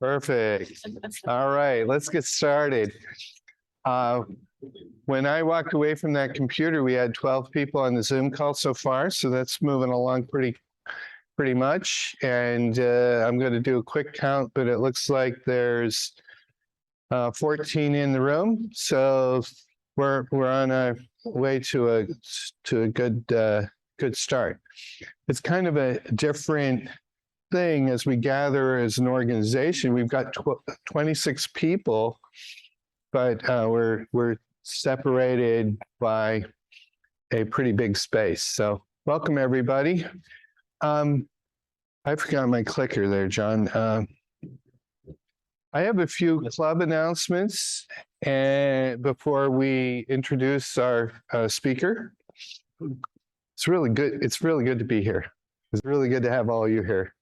Perfect. All right, let's get started. When I walked away from that computer, we had 12 people on the Zoom call so far, so that's moving along pretty much. And I'm going to do a quick count, but it looks like there's 14 in the room, so we're on our way to a good start. It's kind of a different thing as we gather as an organization. We've got 26 people, but we're separated by a pretty big space. So welcome everybody. I forgot my clicker there, John. I have a few club announcements and before we introduce our speaker. It's really good. It's really good to be here. It's really good to have all you here.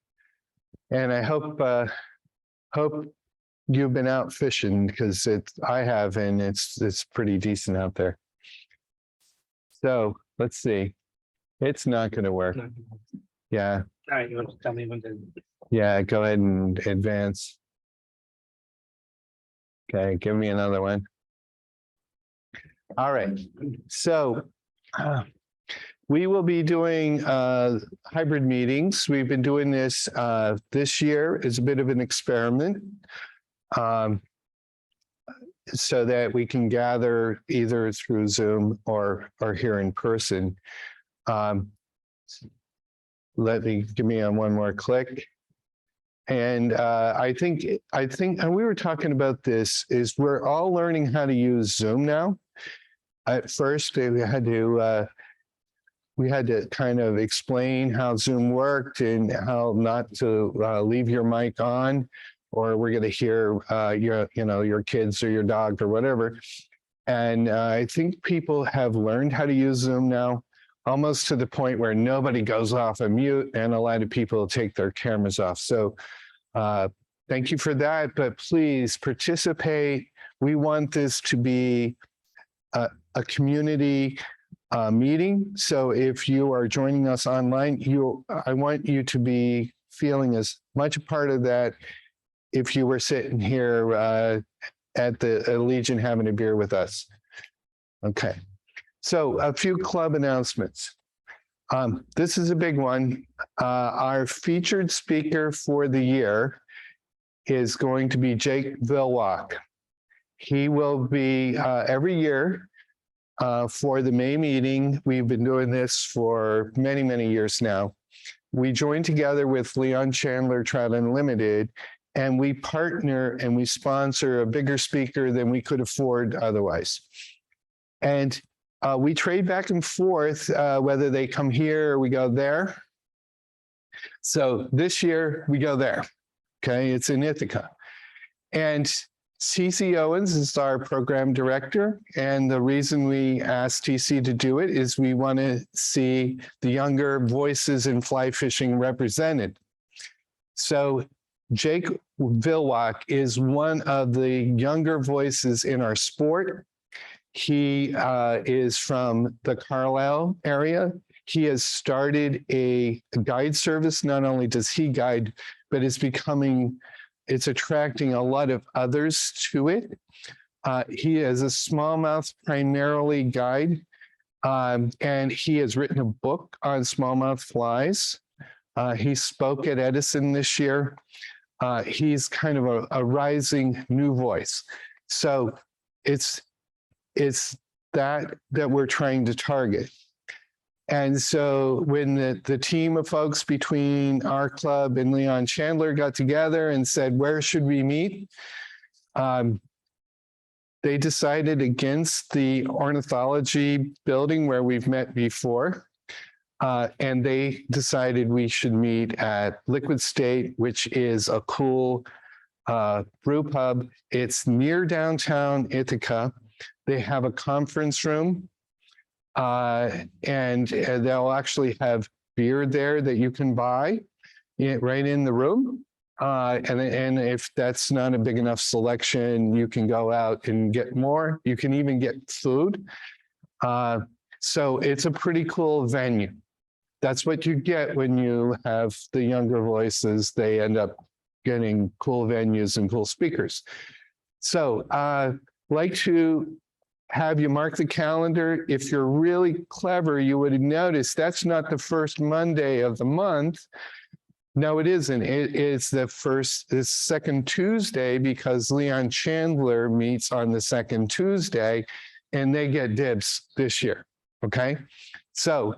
And I hope you've been out fishing because I have, and it's pretty decent out there. So let's see. It's not going to work. Yeah. All right, you want to tell me when to? Yeah, go ahead and advance. Okay, give me another one. All right. So we will be doing hybrid meetings. We've been doing this this year as a bit of an experiment so that we can gather either through Zoom or here in person. Give me one more click. And I think, and we were talking about this, is we're all learning how to use Zoom now. At first, we had to kind of explain how Zoom worked and how not to leave your mic on, or we're going to hear your kids or your dog or whatever. And I think people have learned how to use Zoom now, almost to the point where nobody goes off of mute, and a lot of people take their cameras off. So thank you for that, but please participate. We want this to be a community meeting. So if you are joining us online, I want you to be feeling as much a part of that if you were sitting here at the Legion having a beer with us. Okay. So a few club announcements. This is a big one. Our featured speaker for the year is going to be Jake Vilwalk. He will be every year for the May meeting. We've been doing this for many, many years now. We joined together with NY Trout Unlimited, and we partner and we sponsor a bigger speaker than we could afford otherwise. And we trade back and forth whether they come here or we go there. So this year we go there. Okay, it's in Ithaca. And TC Owens is our program director. And the reason we asked TC to do it is we want to see the younger voices in fly fishing represented. So Jake Vilwalk is one of the younger voices in our sport. He is from the Carlisle area. He has started a guide service. Not only does he guide, but it's attracting a lot of others to it. He is a smallmouth primarily guide, and he has written a book on smallmouth flies. He spoke at Edison this year. He's kind of a rising new voice. So it's that we're trying to target. And so when the team of folks between our club and Leon Chandler got together and said, where should we meet? They decided against the ornithology building where we've met before. And they decided we should meet at Liquid State, which is a cool brew pub. It's near downtown Ithaca. They have a conference room, and they'll actually have beer there that you can buy right in the room. And if that's not a big enough selection, you can go out and get more. You can even get food. So it's a pretty cool venue. That's what you get when you have the younger voices. They end up getting cool venues and cool speakers. So like to have you mark the calendar. If you're really clever, you would have noticed that's not the first Monday of the month. No, it isn't. It's the second Tuesday, because Leon Chandler meets on the second Tuesday, and they get dibs this year. Okay, so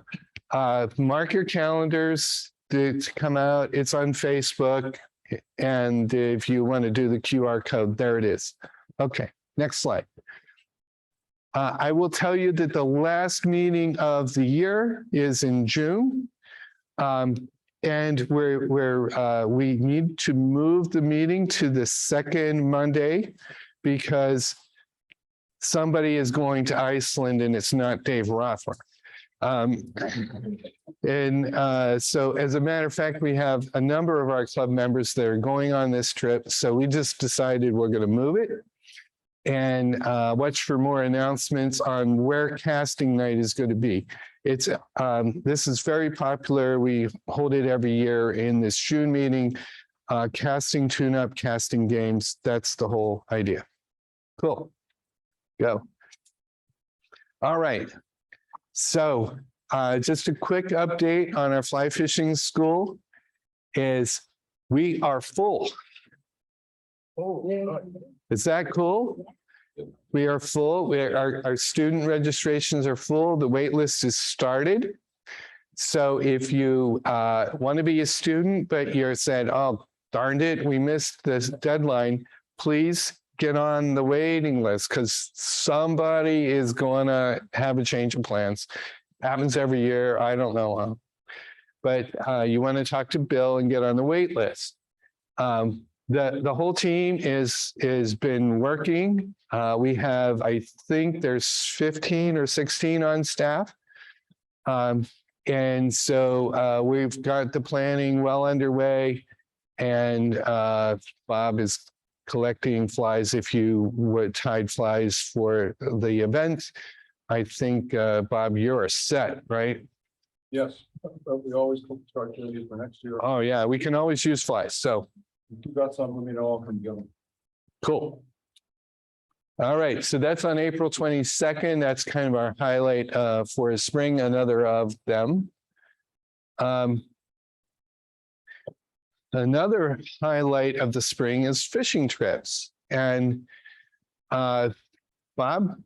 mark your calendars to come out. It's on Facebook, and if you want to do the QR code, there it is. Okay, next slide. I will tell you that the last meeting of the year is in June. And we need to move the meeting to the second Monday, because somebody is going to Iceland and it's not Dave Rothler. So as a matter of fact, we have a number of our club members that are going on this trip. So we just decided we're going to move it, and watch for more announcements on where casting night is going to be. It's this is very popular. We hold it every year in this June meeting. Casting tune-up, casting games. That's the whole idea. Cool. Go. All right. So just a quick update on our fly fishing school is we are full. Oh, Is that cool? We are full. Our student registrations are full. The wait list is started. So if you want to be a student, but you're saying, oh, darned it, we missed this deadline, please get on the waiting list, because somebody is going to have a change of plans. Happens every year. I don't know. But you want to talk to Bill and get on the wait list. The whole team is been working. We have, I think there's 15 or 16 on staff. And so we've got the planning well underway, and Bob is collecting flies, if you would, tide flies for the event. I think, Bob, you're set, right? yes, but we always start doing it for next year. Oh, yeah, we can always use flies. So If you got some, let me know, I can get them. cool. All right, so that's on April 22nd. That's kind of our highlight for spring, another of them. Another highlight of the spring is fishing trips. And Bob,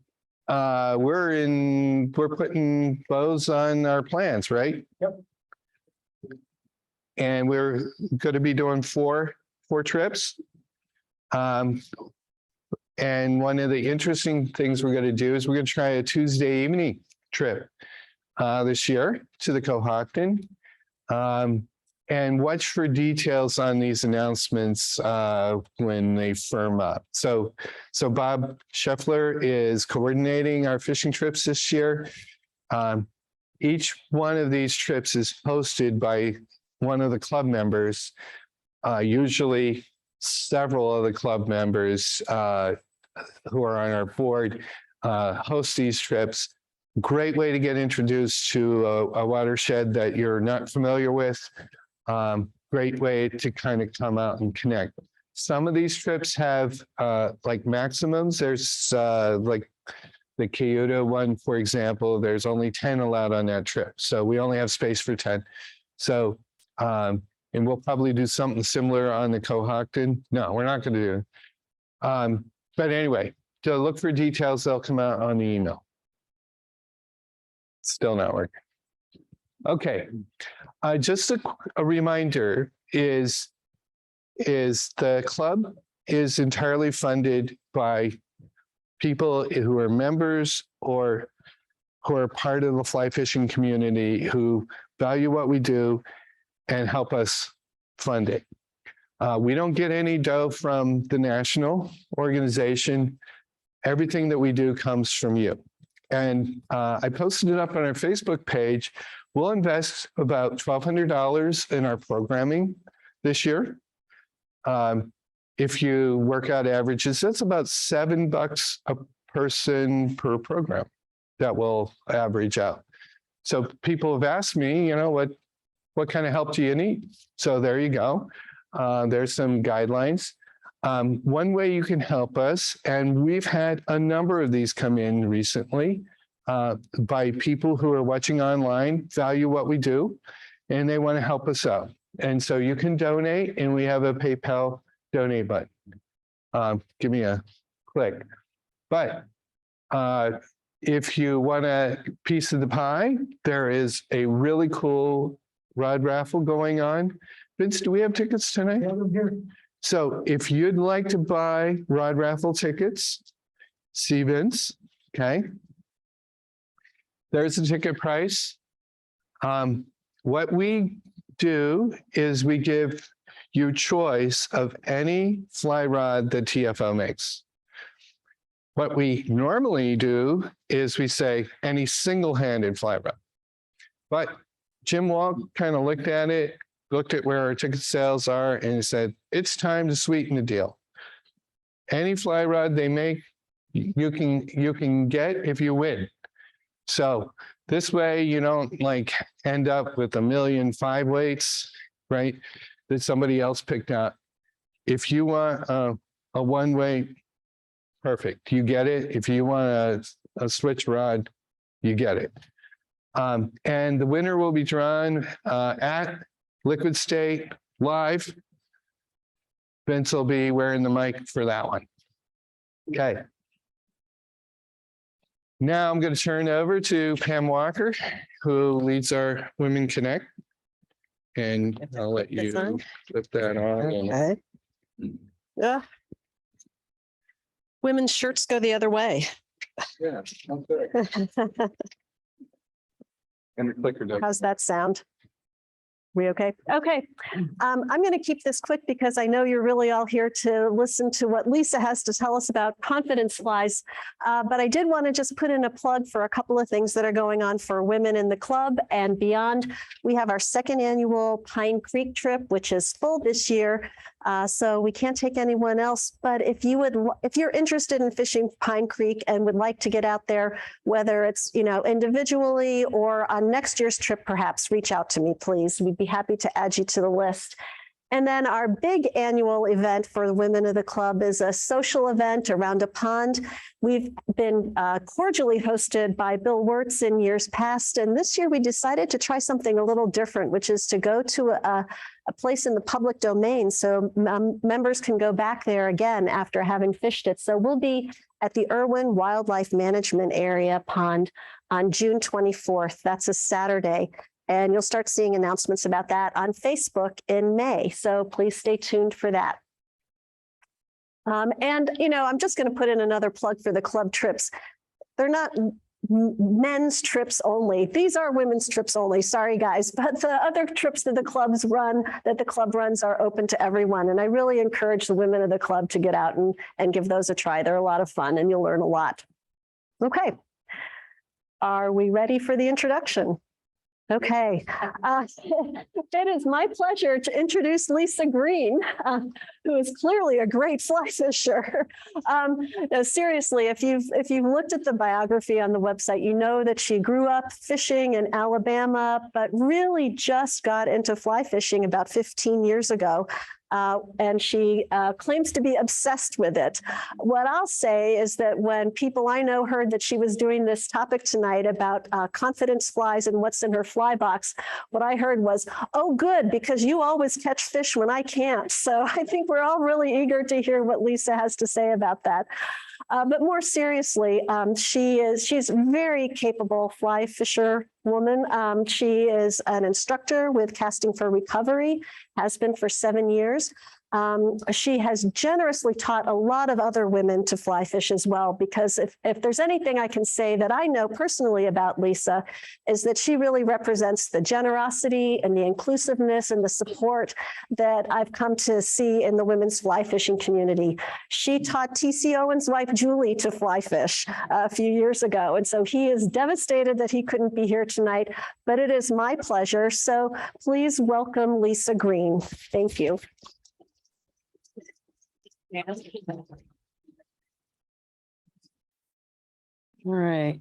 we're putting bows on our plans, right? Yep. And we're going to be doing four trips. And one of the interesting things we're going to do is we're going to try a Tuesday evening trip this year to the Cohocton. And watch for details on these announcements when they firm up. So Bob Scheffler is coordinating our fishing trips this year. Each one of these trips is hosted by one of the club members, usually several of the club members who are on our board host these trips. Great way to get introduced to a watershed that you're not familiar with. Great way to kind of come out and connect. Some of these trips have like maximums. There's like the Cayuga one, for example, there's only 10 allowed on that trip. So we only have space for 10. So, and we'll probably do something similar on the Cohocton. No, we're not going to do it. But anyway, to look for details, they'll come out on the email. Still not working. Okay. Just a reminder is the club is entirely funded by people who are members or who are part of the fly fishing community, who value what we do and help us fund it. We don't get any dough from the national organization. Everything that we do comes from you. And I posted it up on our Facebook page. We'll invest about $1,200 in our programming this year. If you work out averages, that's about $7 a person per program that will average out. So people have asked me, you know, what kind of help do you need? So there you go. There's some guidelines. One way you can help us, and we've had a number of these come in recently by people who are watching online, value what we do, and they want to help us out. And so you can donate, and we have a PayPal donate button. Give me a click. But if you want a piece of the pie, there is a really cool rod raffle going on. Vince, do we have tickets tonight? Yeah, I'm here. So if you'd like to buy rod raffle tickets, see Vince, okay? There's the ticket price. What we do is we give you choice of any fly rod that TFO makes. What we normally do is we say any single-handed fly rod. But Jim Wall kind of looked at it, looked at where our ticket sales are, and he said, it's time to sweeten the deal. Any fly rod they make, you can get if you win. So this way you don't like end up with 1,000,005 weights, right? That somebody else picked out. If you want a one weight, perfect, you get it. If you want a switch rod, you get it. And the winner will be drawn at Liquid State live. Vince will be wearing the mic for that one. Okay. Now I'm going to turn over to Pam Walker, who leads our Women Connect. And I'll let you flip that on. Okay. Yeah. Women's shirts go the other way. Yeah, okay. And the clicker does. How's that sound? We okay? Okay. I'm going to keep this quick because I know you're really all here to listen to what Lisa has to tell us about confidence flies. But I did want to just put in a plug for a couple of things that are going on for women in the club and beyond. We have our second annual Pine Creek trip, which is full this year. So we can't take anyone else. But if you're interested in fishing Pine Creek and would like to get out there, whether it's, individually or on next year's trip, perhaps reach out to me, please. We'd be happy to add you to the list. And then our big annual event for the women of the club is a social event around a pond. We've been cordially hosted by Bill Wirtz in years past. And this year we decided to try something a little different, which is to go to a place in the public domain. So members can go back there again after having fished it. So we'll be at the Irwin Wildlife Management Area pond on June 24th. That's a Saturday. And you'll start seeing announcements about that on Facebook in May. So please stay tuned for that. And, I'm just going to put in another plug for the club trips. They're not men's trips only. These are women's trips only. Sorry, guys. But the other trips that the club runs are open to everyone. And I really encourage the women of the club to get out and give those a try. They're a lot of fun and you'll learn a lot. Okay. Are we ready for the introduction? Okay, it is my pleasure to introduce Lisa Green, who is clearly a great fly fisher. No, seriously, if you've looked at the biography on the website, you know that she grew up fishing in Alabama, but really just got into fly fishing about 15 years ago. And she claims to be obsessed with it. What I'll say is that when people I know heard that she was doing this topic tonight about confidence flies and what's in her fly box, what I heard was, oh, good, because you always catch fish when I can't. So I think we're all really eager to hear what Lisa has to say about that. But more seriously, she's a very capable fly fisher woman. She is an instructor with Casting for Recovery, has been for 7 years. She has generously taught a lot of other women to fly fish as well, because if there's anything I can say that I know personally about Lisa, is that she really represents the generosity and the inclusiveness and the support that I've come to see in the women's fly fishing community. She taught T.C. Owen's wife, Julie, to fly fish a few years ago. And so he is devastated that he couldn't be here tonight, but it is my pleasure. So please welcome Lisa Green. Thank you. All right.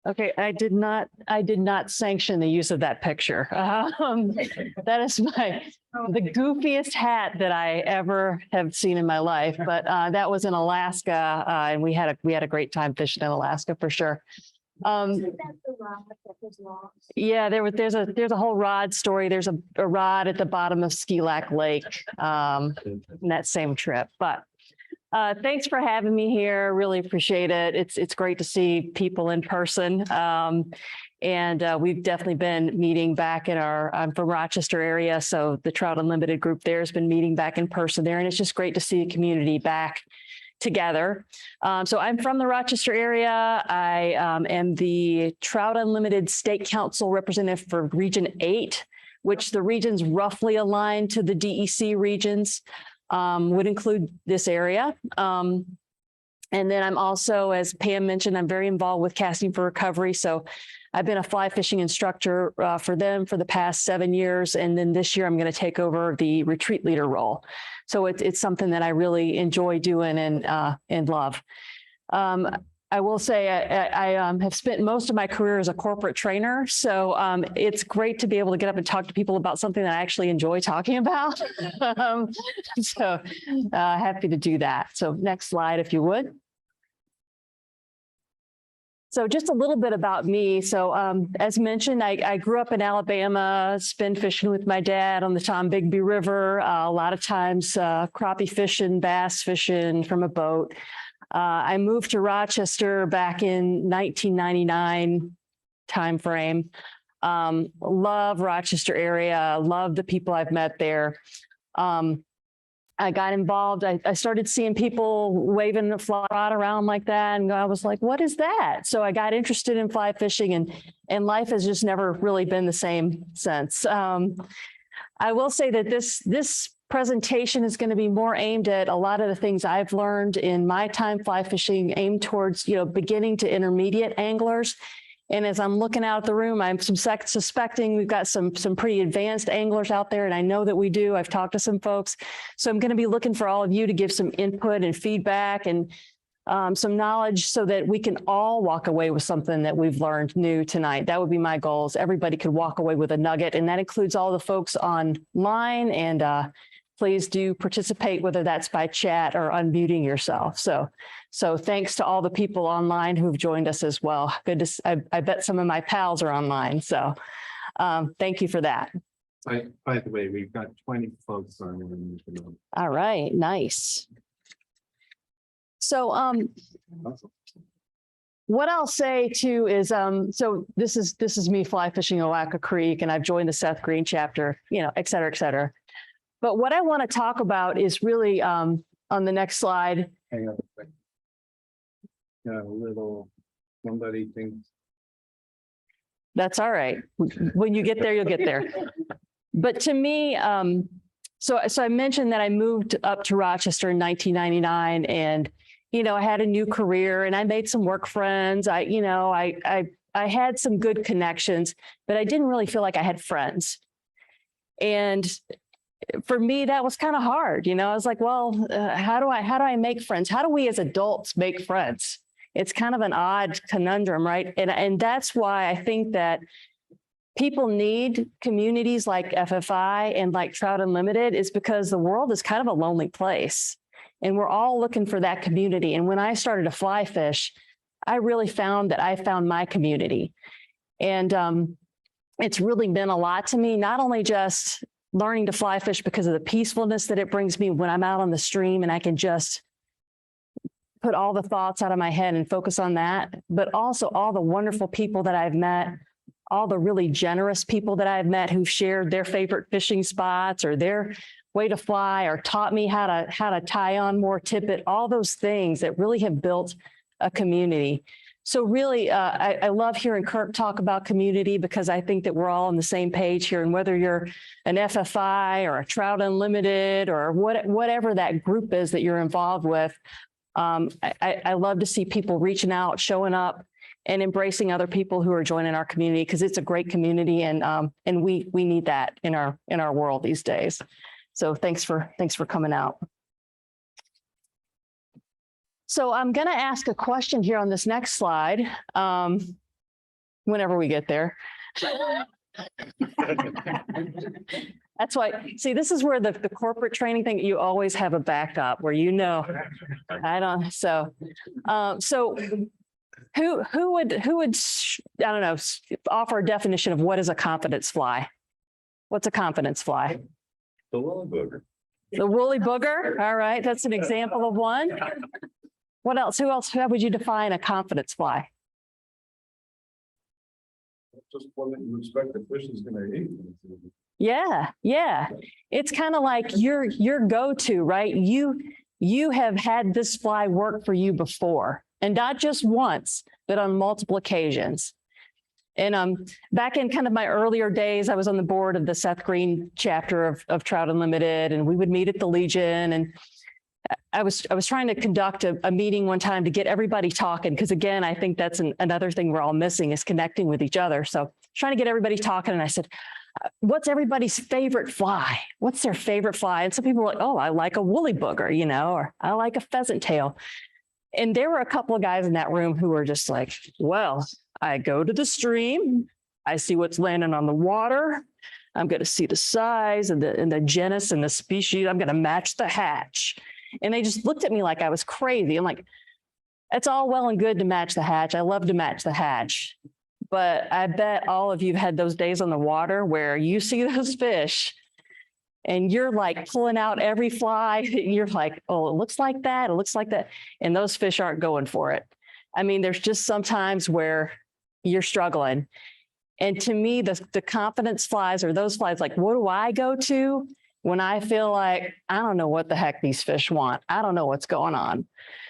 Okay, I did not sanction the use of that picture. That is the goofiest hat that I ever have seen in my life, but that was in Alaska, and we had a great time fishing in Alaska for sure. Yeah, there's a whole rod story. There's a rod at the bottom of Ski Lac Lake in that same trip, but thanks for having me here. Really appreciate it. It's great to see people in person. And we've definitely been meeting back in I'm from Rochester area. So the Trout Unlimited group there has been meeting back in person there. And it's just great to see a community back together. So I'm from the Rochester area. I am the Trout Unlimited State Council representative for Region 8, which the regions roughly aligned to the DEC regions. Would include this area. And then I'm also, as Pam mentioned, I'm very involved with Casting for Recovery. So I've been a fly fishing instructor for them for the past 7 years. And then this year I'm going to take over the retreat leader role. So it's something that I really enjoy doing and love. I will say I have spent most of my career as a corporate trainer. So it's great to be able to get up and talk to people about something that I actually enjoy talking about. So happy to do that. So next slide, if you would. So just a little bit about me. So as mentioned, I grew up in Alabama, spent fishing with my dad on the Tombigbee River, a lot of times crappie fishing, bass fishing from a boat. I moved to Rochester back in 1999 timeframe. Love Rochester area, love the people I've met there. I got involved. I started seeing people waving the fly rod around like that. And I was like, what is that? So I got interested in fly fishing and life has just never really been the same since. I will say that this presentation is going to be more aimed at a lot of the things I've learned in my time fly fishing, aimed towards, beginning to intermediate anglers. And as I'm looking out the room, I'm suspecting we've got some pretty advanced anglers out there, and I know that we do. I've talked to some folks. So I'm going to be looking for all of you to give some input and feedback and some knowledge so that we can all walk away with something that we've learned new tonight. That would be my goals. Everybody could walk away with a nugget, and that includes all the folks online. And please do participate, whether that's by chat or unmuting yourself. So thanks to all the people online who've joined us as well. Good to, I bet some of my pals are online. So thank you for that. By the way, we've got 20 folks on. All right, nice. So what I'll say too is, so this is me fly fishing Owaka Creek, and I've joined the Seth Green chapter, et cetera, et cetera. But what I want to talk about is really on the next slide. Hang on a second. Yeah, a little, somebody thinks. That's all right. When you get there, you'll get there. But to me, so I mentioned that I moved up to Rochester in 1999, and I had a new career and I made some work friends. I had some good connections, but I didn't really feel like I had friends. And for me, that was kind of hard. I was like, well, how do I make friends? How do we as adults make friends? It's kind of an odd conundrum, right? And that's why I think that people need communities like FFI and like Trout Unlimited, is because the world is kind of a lonely place. And we're all looking for that community. And when I started to fly fish, I really found that I found my community. And it's really been a lot to me, not only just learning to fly fish because of the peacefulness that it brings me when I'm out on the stream and I can just put all the thoughts out of my head and focus on that, but also all the wonderful people that I've met, all the really generous people that I've met who've shared their favorite fishing spots or their way to fly, or taught me how to tie on more tippet, all those things that really have built a community. So really, I love hearing Kirk talk about community, because I think that we're all on the same page here. And whether you're an FFI or a Trout Unlimited or whatever that group is that you're involved with, I love to see people reaching out, showing up, and embracing other people who are joining our community, because it's a great community, and we need that in our world these days. So thanks for coming out. So I'm going to ask a question here on this next slide. whenever we get there. That's why, see, this is where the corporate training thing, you always have a backup where I don't, so who would, I don't know, offer a definition of what is a confidence fly? What's a confidence fly? The woolly booger. The woolly booger. All right. That's an example of one. What else? How would you define a confidence fly? Just one that you expect the fish is gonna eat. Yeah. Yeah. It's kind of like your go-to, right? You have had this fly work for you before, and not just once, but on multiple occasions. And back in kind of my earlier days, I was on the board of the Seth Green chapter of Trout Unlimited, and we would meet at the Legion. And I was trying to conduct a meeting one time to get everybody talking, because again, I think that's another thing we're all missing is connecting with each other. So trying to get everybody talking, and I said, what's everybody's favorite fly? What's their favorite fly? And some people were like, oh, I like a woolly booger, or I like a pheasant tail. And there were a couple of guys in that room who were just like, well, I go to the stream, I see what's landing on the water, I'm going to see the size and the genus and the species, I'm going to match the hatch. And they just looked at me like I was crazy. I'm like, it's all well and good to match the hatch. I love to match the hatch. But I bet all of you have had those days on the water where you see those fish and you're like pulling out every fly. You're like, oh, it looks like that. It looks like that. And those fish aren't going for it. I mean, there's just sometimes where you're struggling. And to me, the confidence flies are those flies, like, what do I go to when I feel like, I don't know what the heck these fish want. I don't know what's going on.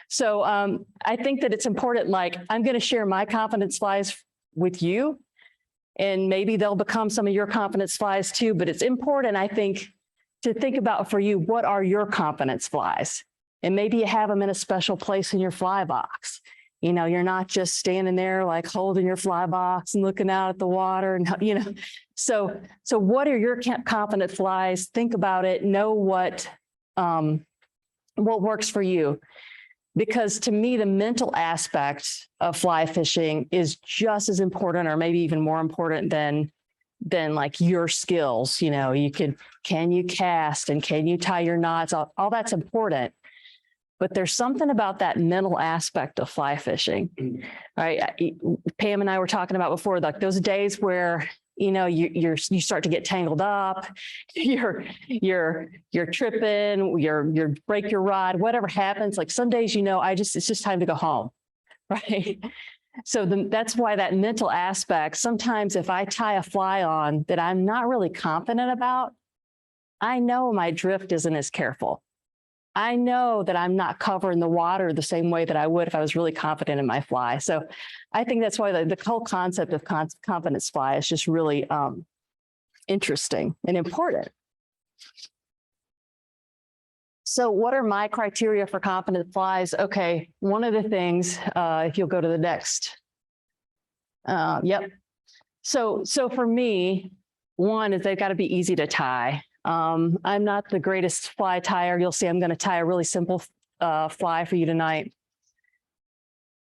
So I think that it's important, like, I'm going to share my confidence flies with you, and maybe they'll become some of your confidence flies too. But it's important, I think, to think about for you, what are your confidence flies? And maybe you have them in a special place in your fly box. You're not just standing there like holding your fly box and looking out at the water and, so what are your confident flies? Think about it, know what works for you. Because to me, the mental aspect of fly fishing is just as important, or maybe even more important than like your skills. Can you cast and can you tie your knots? All that's important. But there's something about that mental aspect of fly fishing, right? Pam and I were talking about before, like those days where, you start to get tangled up, you're tripping, you're break your rod, whatever happens. Like some days, it's just time to go home, right? So that's why that mental aspect, sometimes if I tie a fly on that I'm not really confident about, I know my drift isn't as careful. I know that I'm not covering the water the same way that I would if I was really confident in my fly. So I think that's why the whole concept of confidence fly is just really interesting and important. So what are my criteria for confident flies? Okay, one of the things, if you'll go to the next. Yep. So for me, one is they've got to be easy to tie. I'm not the greatest fly tire. You'll see I'm going to tie a really simple fly for you tonight.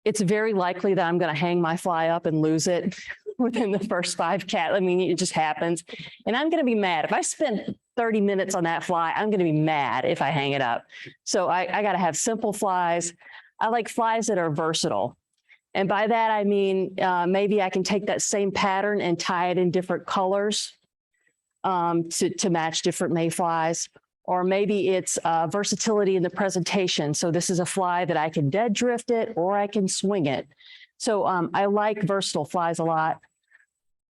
It's very likely that I'm going to hang my fly up and lose it within the first 5 cast. I mean, it just happens. And I'm going to be mad. If I spend 30 minutes on that fly, I'm going to be mad if I hang it up. So I got to have simple flies. I like flies that are versatile. And by that, I mean, maybe I can take that same pattern and tie it in different colors to match different mayflies. Or maybe it's versatility in the presentation. So this is a fly that I can dead drift it or I can swing it. So I like versatile flies a lot.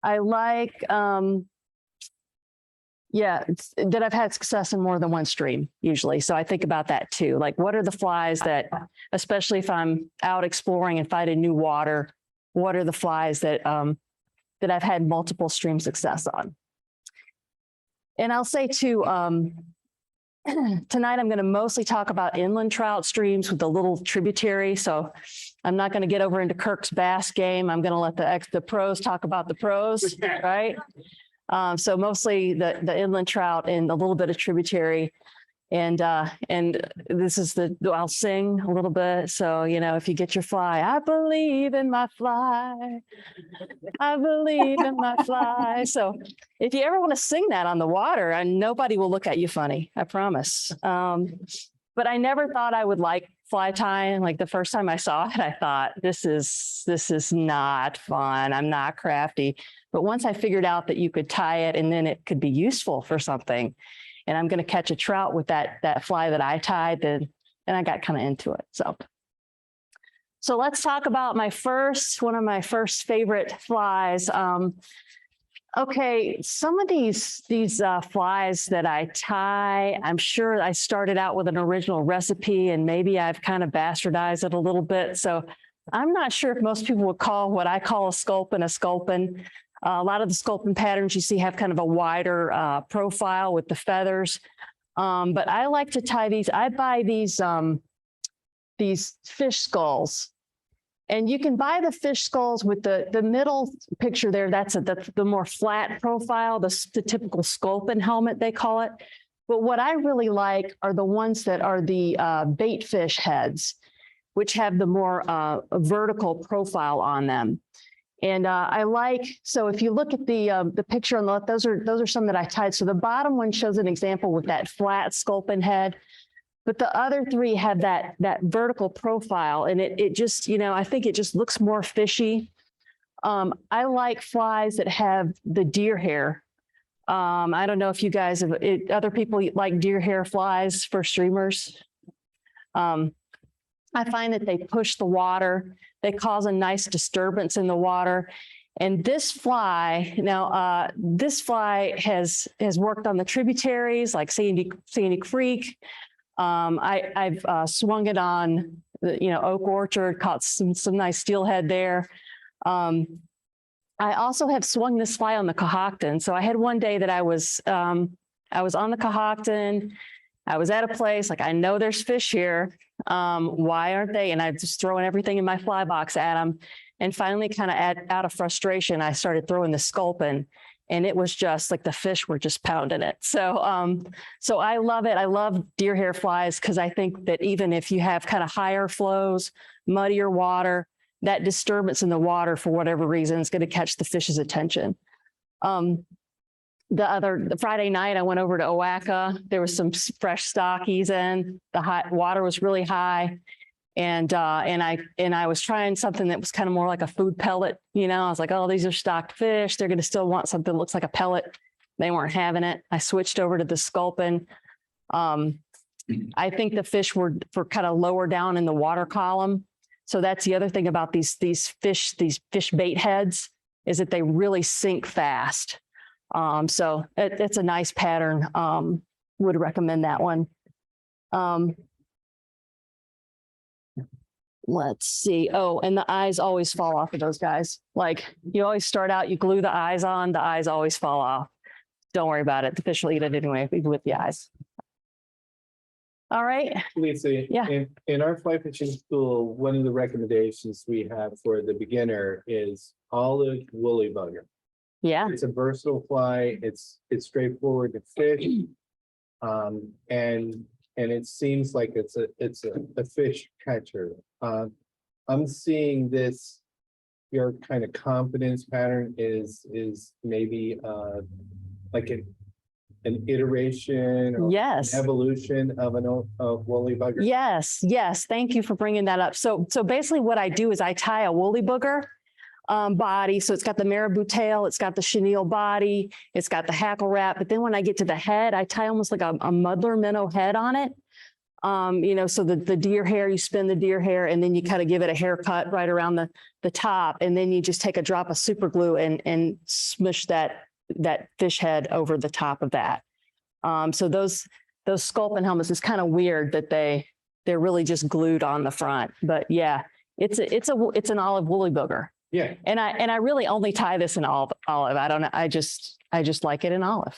I like, that I've had success in more than one stream usually. So I think about that too. Like, what are the flies that, especially if I'm out exploring and finding new water, what are the flies that that I've had multiple stream success on? And I'll say too, tonight I'm going to mostly talk about inland trout streams with a little tributary. So I'm not going to get over into Kirk's bass game. I'm going to let the pros talk about the pros, right? So mostly the inland trout and a little bit of tributary. And this is I'll sing a little bit. So, you know, if you get your fly, I believe in my fly. I believe in my fly. So if you ever want to sing that on the water, and nobody will look at you funny, I promise. But I never thought I would like fly tying. Like the first time I saw it, I thought, this is not fun. I'm not crafty. But once I figured out that you could tie it and then it could be useful for something, and I'm going to catch a trout with that fly that I tied, then I got kind of into it. So let's talk about one of my first favorite flies. Okay, some of these flies that I tie, I'm sure I started out with an original recipe and maybe I've kind of bastardized it a little bit. So I'm not sure if most people would call what I call a sculpin. A lot of the sculpin patterns you see have kind of a wider profile with the feathers. But I like to tie these. I buy these fish skulls. And you can buy the fish skulls with the middle picture there. That's the more flat profile, the typical sculpin helmet, they call it. But what I really like are the ones that are the bait fish heads, which have the more vertical profile on them. And so if you look at the picture on the left, those are some that I tied. So the bottom one shows an example with that flat sculpin head. But the other three have that vertical profile, and it just, you know, I think it just looks more fishy. I like flies that have the deer hair. I don't know if you guys other people like deer hair flies for streamers. I find that they push the water. They cause a nice disturbance in the water. And this fly, this fly has worked on the tributaries like Sandy Creek. I've swung it on the, Oak Orchard, caught some nice steelhead there. I also have swung this fly on the Cohocton. So I had one day that I was on the Cohocton. I was at a place like, I know there's fish here. Why aren't they? And I just throwing everything in my fly box at them. And finally, kind of out of frustration, I started throwing the sculpin. And it was just like the fish were just pounding it. So I love it. I love deer hair flies because I think that even if you have kind of higher flows, muddier water, that disturbance in the water for whatever reason is going to catch the fish's attention. The Friday night, I went over to Owaka. There was some fresh stockies in. The hot water was really high. And I was trying something that was kind of more like a food pellet. I was like, oh, these are stocked fish. They're going to still want something that looks like a pellet. They weren't having it. I switched over to the sculpin. I think the fish were kind of lower down in the water column. So that's the other thing about these fish bait heads is that they really sink fast. So it's a nice pattern. Would recommend that one. Let's see. Oh, and the eyes always fall off of those guys. Like you always start out, you glue the eyes on, the eyes always fall off. Don't worry about it. The fish will eat it anyway with the eyes. All right. Lisa, Yeah. In our fly fishing school, one of the recommendations we have for the beginner is olive woolly bugger. Yeah. It's a versatile fly. It's straightforward to fish. And it seems like it's a fish catcher. I'm seeing this, your kind of confidence pattern is maybe like an iteration or Yes. an evolution of woolly bugger. Yes. Thank you for bringing that up. So basically what I do is I tie a woolly booger body. So it's got the marabou tail, it's got the chenille body, it's got the hackle wrap. But then when I get to the head, I tie almost like a muddler minnow head on it. So the deer hair, you spin the deer hair and then you kind of give it a haircut right around the top. And then you just take a drop of super glue and smush that fish head over the top of that. So those sculpin helmets is kind of weird that they're really just glued on the front. But yeah, it's an olive woolly booger. Yeah. And I really only tie this in olive. I don't know. I just like it in olive.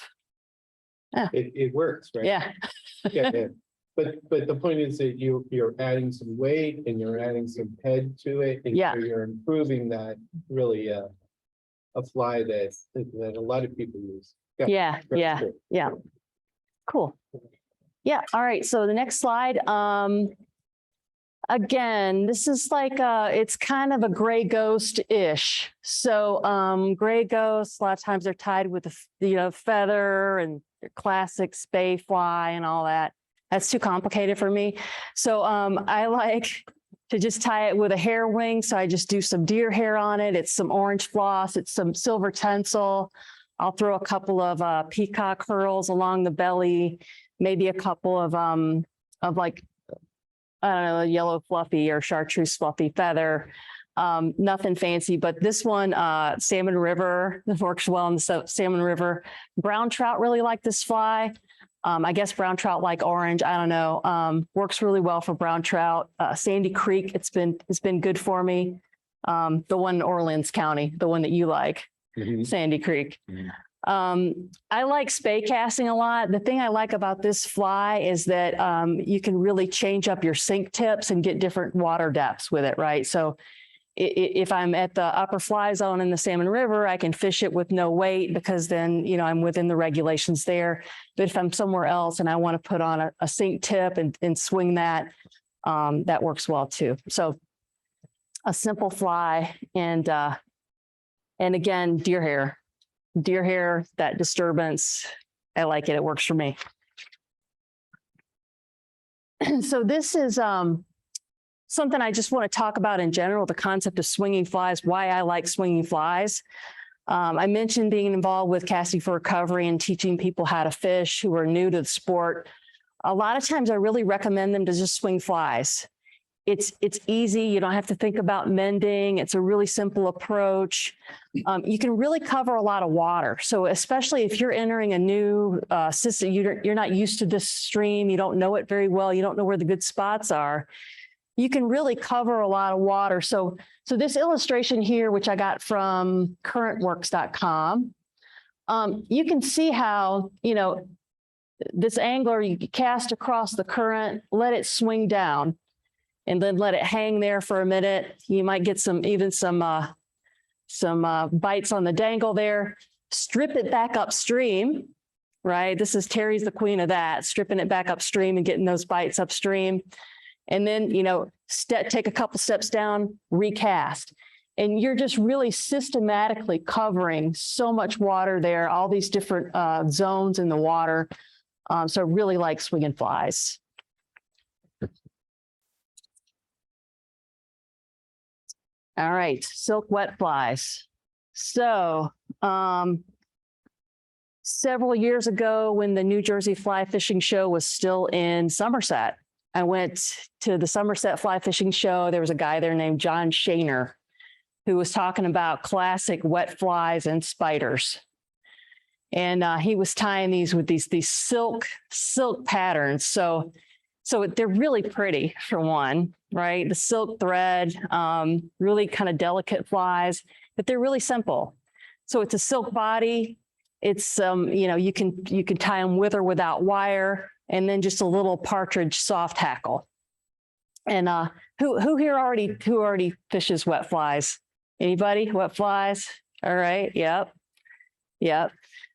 Yeah. It works, right? Yeah. Yeah. But the point is that you're adding some weight and you're adding some head to it. And Yeah. so you're improving that really a fly that a lot of people use. Yeah. That's good. Yeah. Cool. Yeah, all right, so the next slide. Again, this is like, it's kind of a gray ghost-ish. So gray ghosts, a lot of times they're tied with the, feather and your classic spey fly and all that. That's too complicated for me. So I like to just tie it with a hair wing. So I just do some deer hair on it. It's some orange floss. It's some silver tinsel. I'll throw a couple of peacock curls along the belly, maybe a couple of like, I don't know, yellow fluffy or chartreuse fluffy feather. Nothing fancy, but this one, Salmon River, this works well in the Salmon River. Brown trout really like this fly. I guess brown trout like orange, I don't know. Works really well for brown trout. Sandy Creek, it's been good for me. The one in Orleans County, the one that you like, Sandy Creek. I like spey casting a lot. The thing I like about this fly is that you can really change up your sink tips and get different water depths with it, right? So if I'm at the upper fly zone in the Salmon River, I can fish it with no weight because then, I'm within the regulations there. But if I'm somewhere else and I want to put on a sink tip and swing that, that works well too. So a simple fly and again, deer hair, that disturbance, I like it. It works for me. So this is something I just want to talk about in general, the concept of swinging flies, why I like swinging flies. I mentioned being involved with Casting for Recovery and teaching people how to fish who are new to the sport. A lot of times I really recommend them to just swing flies. It's easy. You don't have to think about mending. It's a really simple approach. You can really cover a lot of water. So especially if you're entering a new system, you're not used to this stream, you don't know it very well, you don't know where the good spots are, you can really cover a lot of water. So this illustration here, which I got from currentworks.com, you can see how, this angler, you cast across the current, let it swing down, and then let it hang there for a minute. You might get some bites on the dangle there. Strip it back upstream, right? This is Terry's the queen of that, stripping it back upstream and getting those bites upstream. And then, take a couple steps down, recast. And you're just really systematically covering so much water there, all these different zones in the water. So I really like swinging flies. All right, silk wet flies. So several years ago when the New Jersey Fly Fishing Show was still in Somerset, I went to the Somerset Fly Fishing Show. There was a guy there named John Shaner who was talking about classic wet flies and spiders. And he was tying these with these silk patterns. So they're really pretty for one, right? The silk thread, really kind of delicate flies, but they're really simple. So it's a silk body. It's, you can tie them with or without wire, and then just a little partridge soft hackle. And who here already fishes wet flies? Anybody? Wet flies? All right. Yep.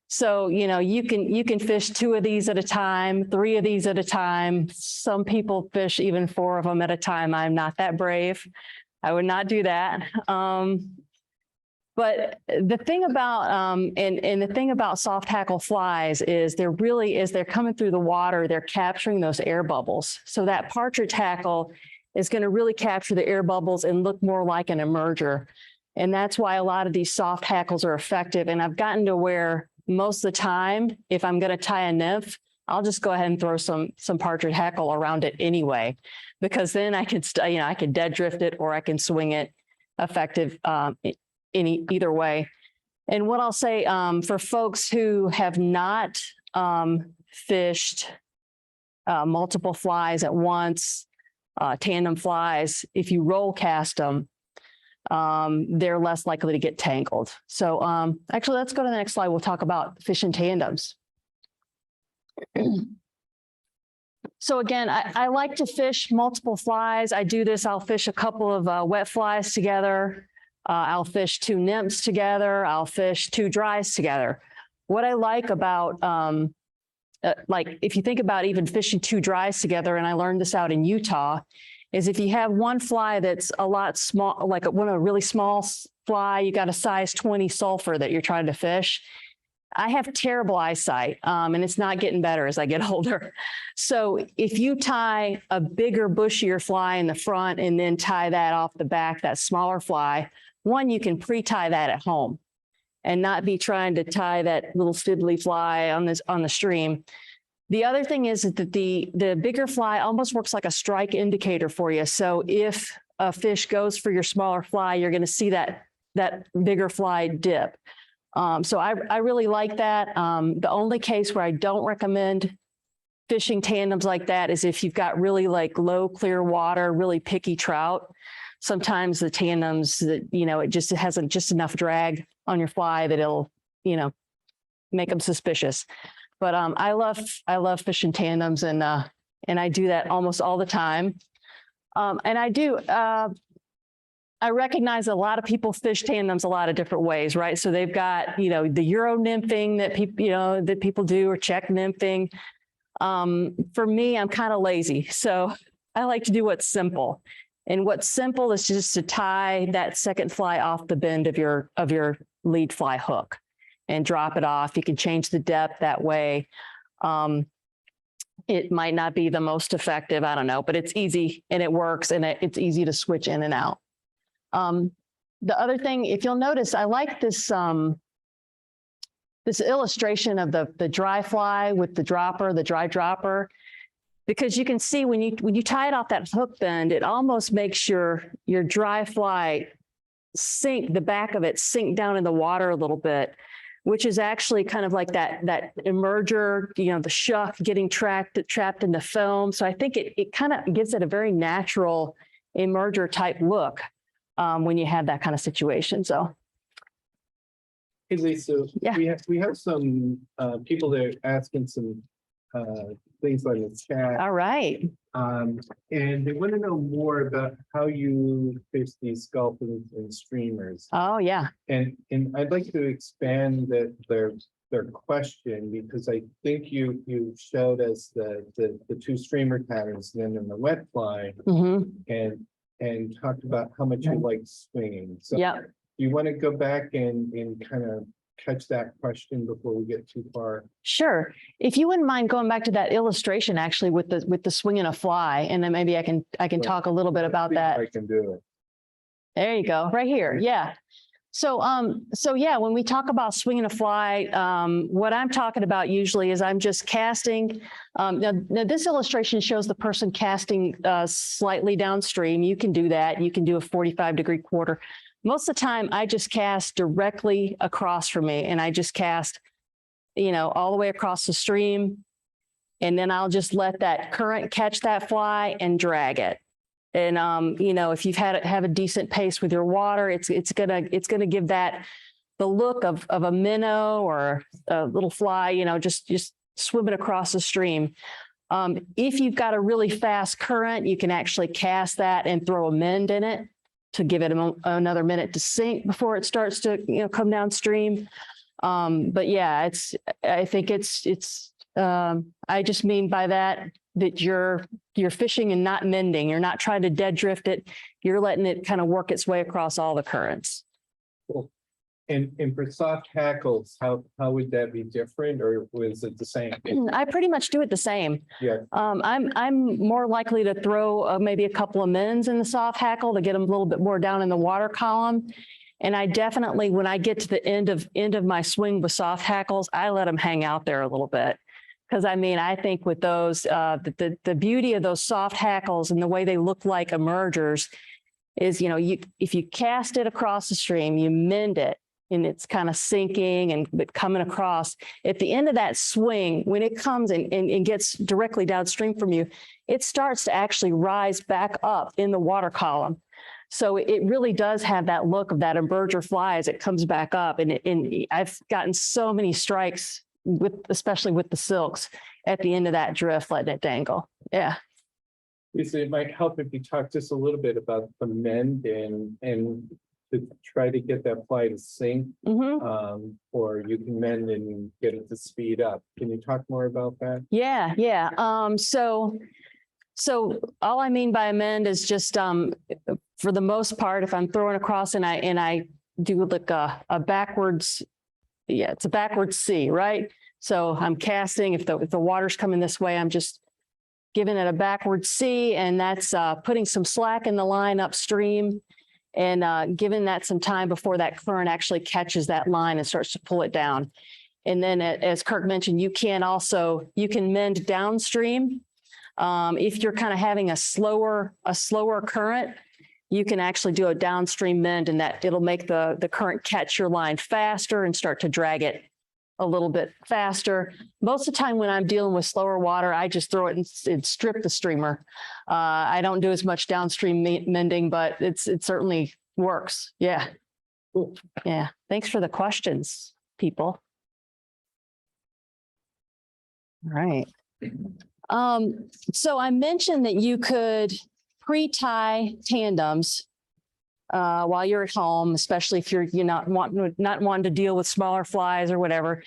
So, you can fish 2 of these at a time, 3 of these at a time. Some people fish even 4 of them at a time. I'm not that brave. I would not do that. But the thing about, and the thing about soft hackle flies is they're coming through the water, they're capturing those air bubbles. So that partridge hackle is going to really capture the air bubbles and look more like an emerger. And that's why a lot of these soft hackles are effective. And I've gotten to where most of the time, if I'm going to tie a nymph, I'll just go ahead and throw some partridge hackle around it anyway, because then I can, I can dead drift it or I can swing it effective either way. And what I'll say for folks who have not fished multiple flies at once, tandem flies, if you roll cast them, they're less likely to get tangled. So actually, let's go to the next slide. We'll talk about fishing tandems. So again, I like to fish multiple flies. I do this. I'll fish a couple of wet flies together. I'll fish 2 nymphs together. I'll fish 2 dries together. What I like about like if you think about even fishing two dries together, and I learned this out in Utah, is if you have one fly that's a lot small, like a really small fly, you got a size 20 sulfur that you're trying to fish. I have terrible eyesight, and it's not getting better as I get older. So if you tie a bigger, bushier fly in the front and then tie that off the back, that smaller fly, one, you can pre-tie that at home and not be trying to tie that little fiddly fly on the stream. The other thing is that the bigger fly almost works like a strike indicator for you. So if a fish goes for your smaller fly, you're going to see that bigger fly dip. So I really like that. The only case where I don't recommend fishing tandems like that is if you've got really like low clear water, really picky trout. Sometimes the tandems that, it hasn't just enough drag on your fly that it'll, make them suspicious. But I love fishing tandems, and I do that almost all the time. And I recognize a lot of people fish tandems a lot of different ways, right? So they've got, the Euro nymphing that people do, or check nymphing. For me, I'm kind of lazy. So I like to do what's simple. And what's simple is just to tie that second fly off the bend of your lead fly hook and drop it off. You can change the depth that way. It might not be the most effective, I don't know, but it's easy and it works, and it's easy to switch in and out. The other thing, if you'll notice, I like this this illustration of the dry fly with the dry dropper, because you can see when you tie it off that hook bend, it almost makes your dry fly the back of it sink down in the water a little bit, which is actually kind of like that emerger, the shuck getting trapped in the film. So I think it kind of gives it a very natural emerger type look when you have that kind of situation. So. Hey, Lisa, Yeah. we have some people that are asking some things on the chat. All right. And they want to know more about how you fish these sculpins and streamers. Oh, yeah. And I'd like to expand their question, because I think you showed us the two streamer patterns, then in the wet fly, and talked about how much you like swinging. So Yeah. you want to go back and kind of catch that question before we get too far? Sure. If you wouldn't mind going back to that illustration, actually, with the swinging a fly, and then maybe I can talk a little bit about that. I can do it. There you go, right here. Yeah. So yeah, when we talk about swinging a fly, what I'm talking about usually is I'm just casting. Now this illustration shows the person casting slightly downstream. You can do that. You can do a 45-degree quarter. Most of the time, I just cast directly across from me, and I just cast, all the way across the stream, and then I'll just let that current catch that fly and drag it. And if you've have a decent pace with your water, it's gonna give that the look of a minnow or a little fly, just swimming across the stream. If you've got a really fast current, you can actually cast that and throw a mend in it to give it another minute to sink before it starts to come downstream. But yeah, I think I just mean by that you're fishing and not mending. You're not trying to dead drift it. You're letting it kind of work its way across all the currents. Cool. And for soft hackles, how would that be different, or was it the same? I pretty much do it the same. Yeah. I'm more likely to throw maybe a couple of mends in the soft hackle to get them a little bit more down in the water column. And I definitely, when I get to the end of my swing with soft hackles, I let them hang out there a little bit. Because I think with those, the beauty of those soft hackles and the way they look like emergers is, if you cast it across the stream, you mend it, and it's kind of sinking and coming across. At the end of that swing, when it comes and gets directly downstream from you, it starts to actually rise back up in the water column. So it really does have that look of that emerger fly as it comes back up. And I've gotten so many strikes especially with the silks at the end of that drift, letting it dangle. Yeah. Lisa, it might help if you talk just a little bit about the mend and to try to get that fly to sink, Mhm. or you can mend and get it to speed up. Can you talk more about that? Yeah, yeah. So all I mean by amend is just, for the most part, if I'm throwing across and I do like a backwards, yeah, it's a backwards C, right? So I'm casting, if the water's coming this way, I'm just giving it a backward C, and that's putting some slack in the line upstream and giving that some time before that current actually catches that line and starts to pull it down. And then as Kirk mentioned, you can mend downstream. If you're kind of having a slower current, you can actually do a downstream mend, and that it'll make the current catch your line faster and start to drag it a little bit faster. Most of the time when I'm dealing with slower water, I just throw it and strip the streamer. I don't do as much downstream mending, but it certainly works. Yeah. Yeah. Thanks for the questions, people. All right. So I mentioned that you could pre-tie tandems while you're at home, especially if you're not wanting to deal with smaller flies or whatever.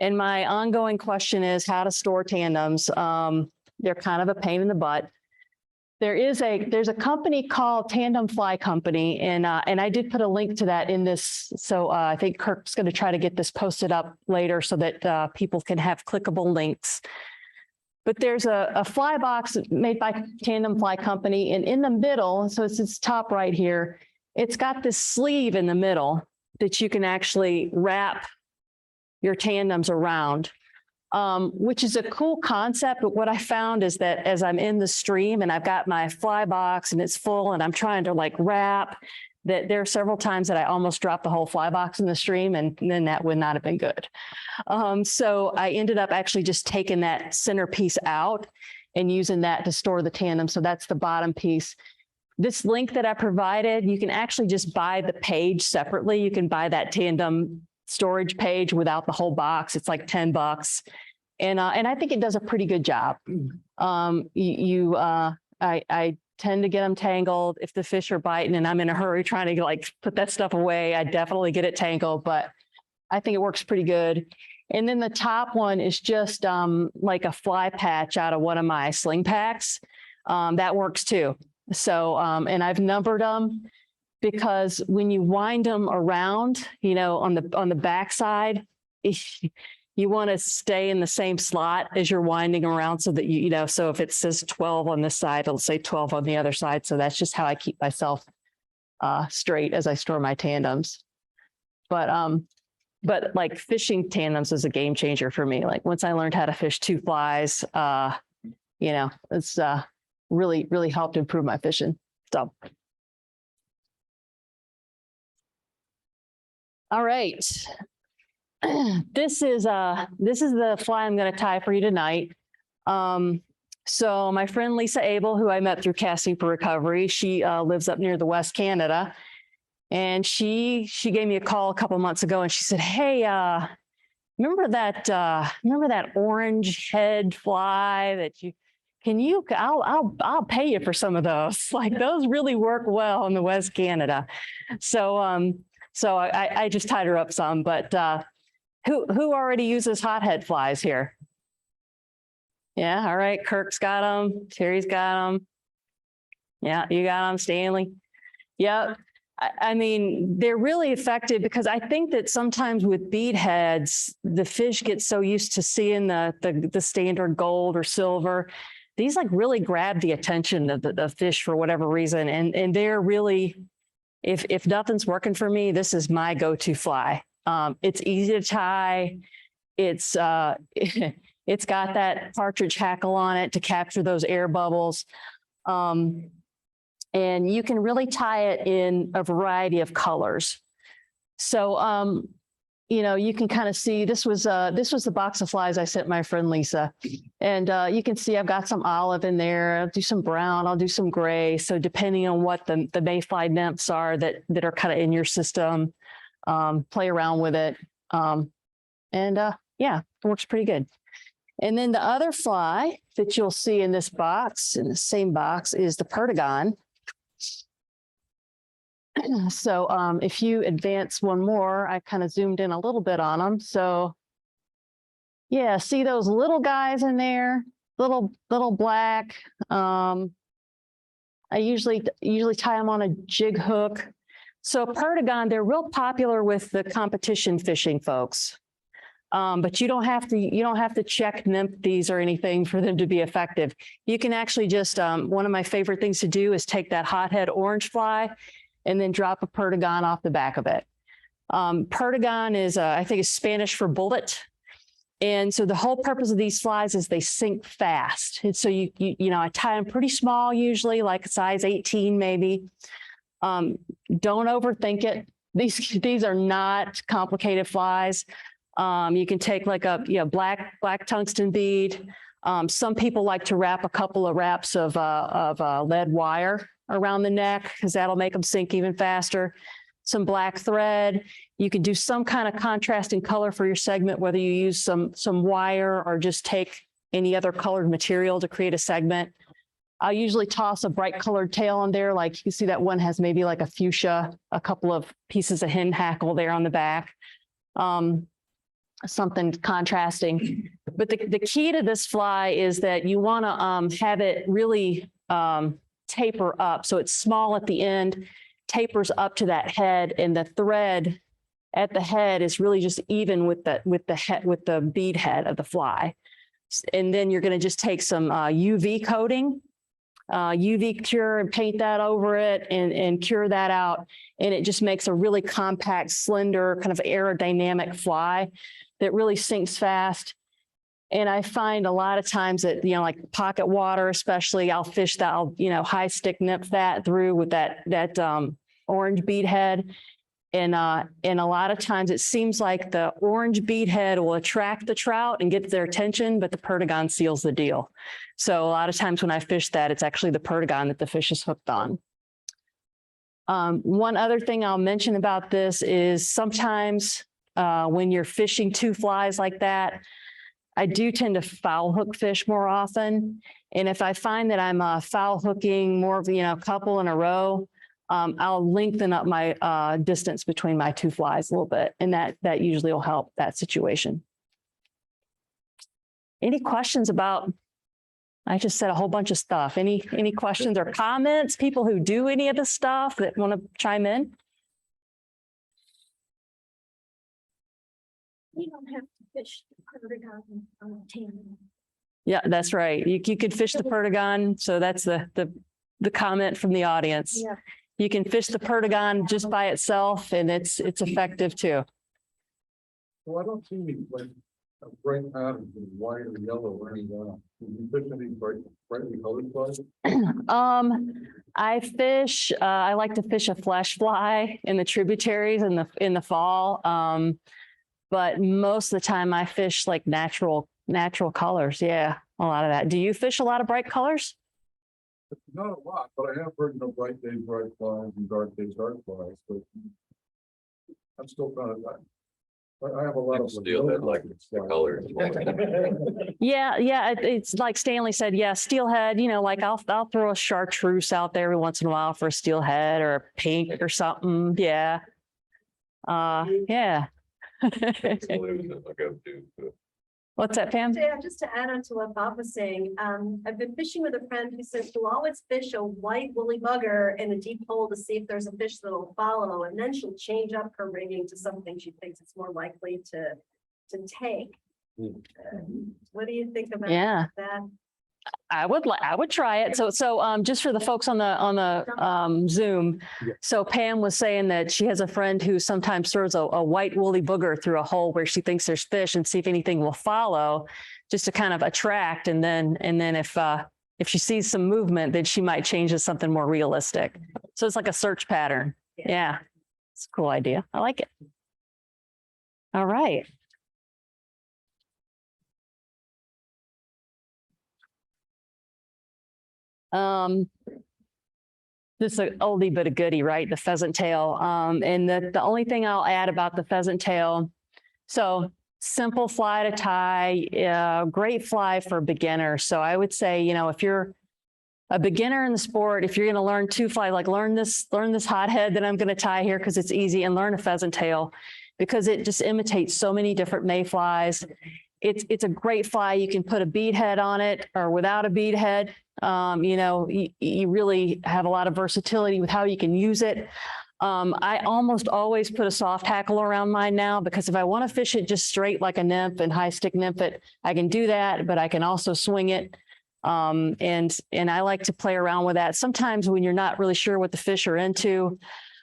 And my ongoing question is how to store tandems. They're kind of a pain in the butt. There's a company called Tandem Fly Company, and I did put a link to that in this. So I think Kirk's going to try to get this posted up later so that people can have clickable links. But there's a fly box made by Tandem Fly Company, and in the middle, so it's its top right here, it's got this sleeve in the middle that you can actually wrap your tandems around, which is a cool concept. But what I found is that as I'm in the stream and I've got my fly box and it's full and I'm trying to like wrap, that there are several times that I almost dropped the whole fly box in the stream, and then that would not have been good. So I ended up actually just taking that center piece out and using that to store the tandem. So that's the bottom piece. This link that I provided, you can actually just buy the page separately. You can buy that tandem storage page without the whole box. It's like $10. And I think it does a pretty good job. I tend to get them tangled. If the fish are biting and I'm in a hurry trying to like put that stuff away, I definitely get it tangled, but I think it works pretty good. And then the top one is just like a fly patch out of one of my sling packs. That works too. So, and I've numbered them because when you wind them around, on the backside, you want to stay in the same slot as you're winding around so that so if it says 12 on this side, it'll say 12 on the other side. So that's just how I keep myself straight as I store my tandems. But like fishing tandems is a game changer for me. Like once I learned how to fish two flies, it's really, really helped improve my fishing. So. All right. This is the fly I'm going to tie for you tonight. So my friend Lisa Abel, who I met through Casting for Recovery, she lives up near the West Canada, and she gave me a call a couple months ago, and she said, "Hey, remember that orange head fly that you? I'll pay you for some of those. Like those really work well in the West Canada." So I just tied her up some, but who already uses hothead flies here? Yeah, all right. Kirk's got them. Terry's got them. Yeah, you got them, Stanley. Yep. I mean, they're really effective because I think that sometimes with bead heads, the fish get so used to seeing the standard gold or silver. These like really grab the attention of the fish for whatever reason. And they're really, if nothing's working for me, this is my go-to fly. It's easy to tie. It's it's got that partridge hackle on it to capture those air bubbles. And you can really tie it in a variety of colors. So, you can kind of see this was the box of flies I sent my friend Lisa. And you can see I've got some olive in there. I'll do some brown, I'll do some gray. So depending on what the mayfly nymphs are that are kind of in your system, play around with it. Yeah, it works pretty good. And then the other fly that you'll see in this box, in the same box, is the perdigon. So if you advance one more, I kind of zoomed in a little bit on them. So yeah, see those little guys in there, little black. I usually tie them on a jig hook. So Perdigon, they're real popular with the competition fishing folks. But you don't have to check nymph these or anything for them to be effective. You can actually just, one of my favorite things to do is take that hothead orange fly and then drop a Perdigon off the back of it. Perdigon is, I think, is Spanish for bullet. And so the whole purpose of these flies is they sink fast. And so you know, I tie them pretty small, usually like a size 18 maybe. Don't overthink it. These are not complicated flies. You can take like a black tungsten bead. Some people like to wrap a couple of wraps of lead wire around the neck because that'll make them sink even faster. Some black thread. You can do some kind of contrasting color for your segment, whether you use some wire or just take any other colored material to create a segment. I'll usually toss a bright colored tail on there. Like you see that one has maybe like a fuchsia, a couple of pieces of hen hackle there on the back. Something contrasting. But the key to this fly is that you want to have it really taper up. So it's small at the end, tapers up to that head, and the thread at the head is really just even with the bead head of the fly. And then you're going to just take some UV coating, UV cure, and paint that over it and cure that out. And it just makes a really compact, slender, kind of aerodynamic fly that really sinks fast. And I find a lot of times that, you know, like pocket water, especially, I'll fish that, high stick nymph that through with that orange bead head. And a lot of times it seems like the orange bead head will attract the trout and get their attention, but the Perdigon seals the deal. So a lot of times when I fish that, it's actually the Perdigon that the fish is hooked on. One other thing I'll mention about this is sometimes when you're fishing two flies like that, I do tend to foul hook fish more often. And if I find that I'm foul hooking more of, a couple in a row, I'll lengthen up my distance between my two flies a little bit. And that usually will help that situation. Any questions about, I just said a whole bunch of stuff. Any questions or comments? People who do any of this stuff that want to chime in? You don't have to fish the Perdigon on tan. Yeah, that's right. You could fish the Perdigon. So that's the comment from the audience. Yeah. You can fish the Perdigon just by itself, and it's effective too. Well, I don't see any bright patterns in white or yellow or any. Do you fish any brightly colored flies? I like to fish a flesh fly in the tributaries in the fall. But most of the time I fish like natural colors. Yeah, a lot of that. Do you fish a lot of bright colors? Not a lot, but I have heard bright days bright flies and dark days dark flies. But I'm still kind of. I have a lot of steelhead like the colors. Yeah, it's like Stanley said. Yeah, steelhead. Like I'll throw a chartreuse out there every once in a while for a steelhead or a pink or something. Yeah. Yeah. What's that, Pam? Yeah, just to add on to what Bob was saying, I've been fishing with a friend who says she'll always fish a white woolly bugger in a deep hole to see if there's a fish that'll follow, and then she'll change up her rigging to something she thinks it's more likely to take. What do you think about that? I would try it. So just for the folks on the Zoom. Yeah. So Pam was saying that she has a friend who sometimes throws a white woolly booger through a hole where she thinks there's fish and see if anything will follow, just to kind of attract. And then if she sees some movement, then she might change to something more realistic. So it's like a search pattern. Yeah. It's a cool idea. I like it. All right. This is an oldie but a goodie, right? The pheasant tail. And the only thing I'll add about the pheasant tail, so simple fly to tie, great fly for beginners. So I would say, if you're a beginner in the sport, if you're going to learn two fly, like learn this hothead that I'm going to tie here because it's easy, and learn a pheasant tail because it just imitates so many different mayflies. It's a great fly. You can put a bead head on it or without a bead head. You know, you really have a lot of versatility with how you can use it. I almost always put a soft hackle around mine now because if I want to fish it just straight like a nymph and high stick nymph it, I can do that, but I can also swing it. And I like to play around with that. Sometimes when you're not really sure what the fish are into,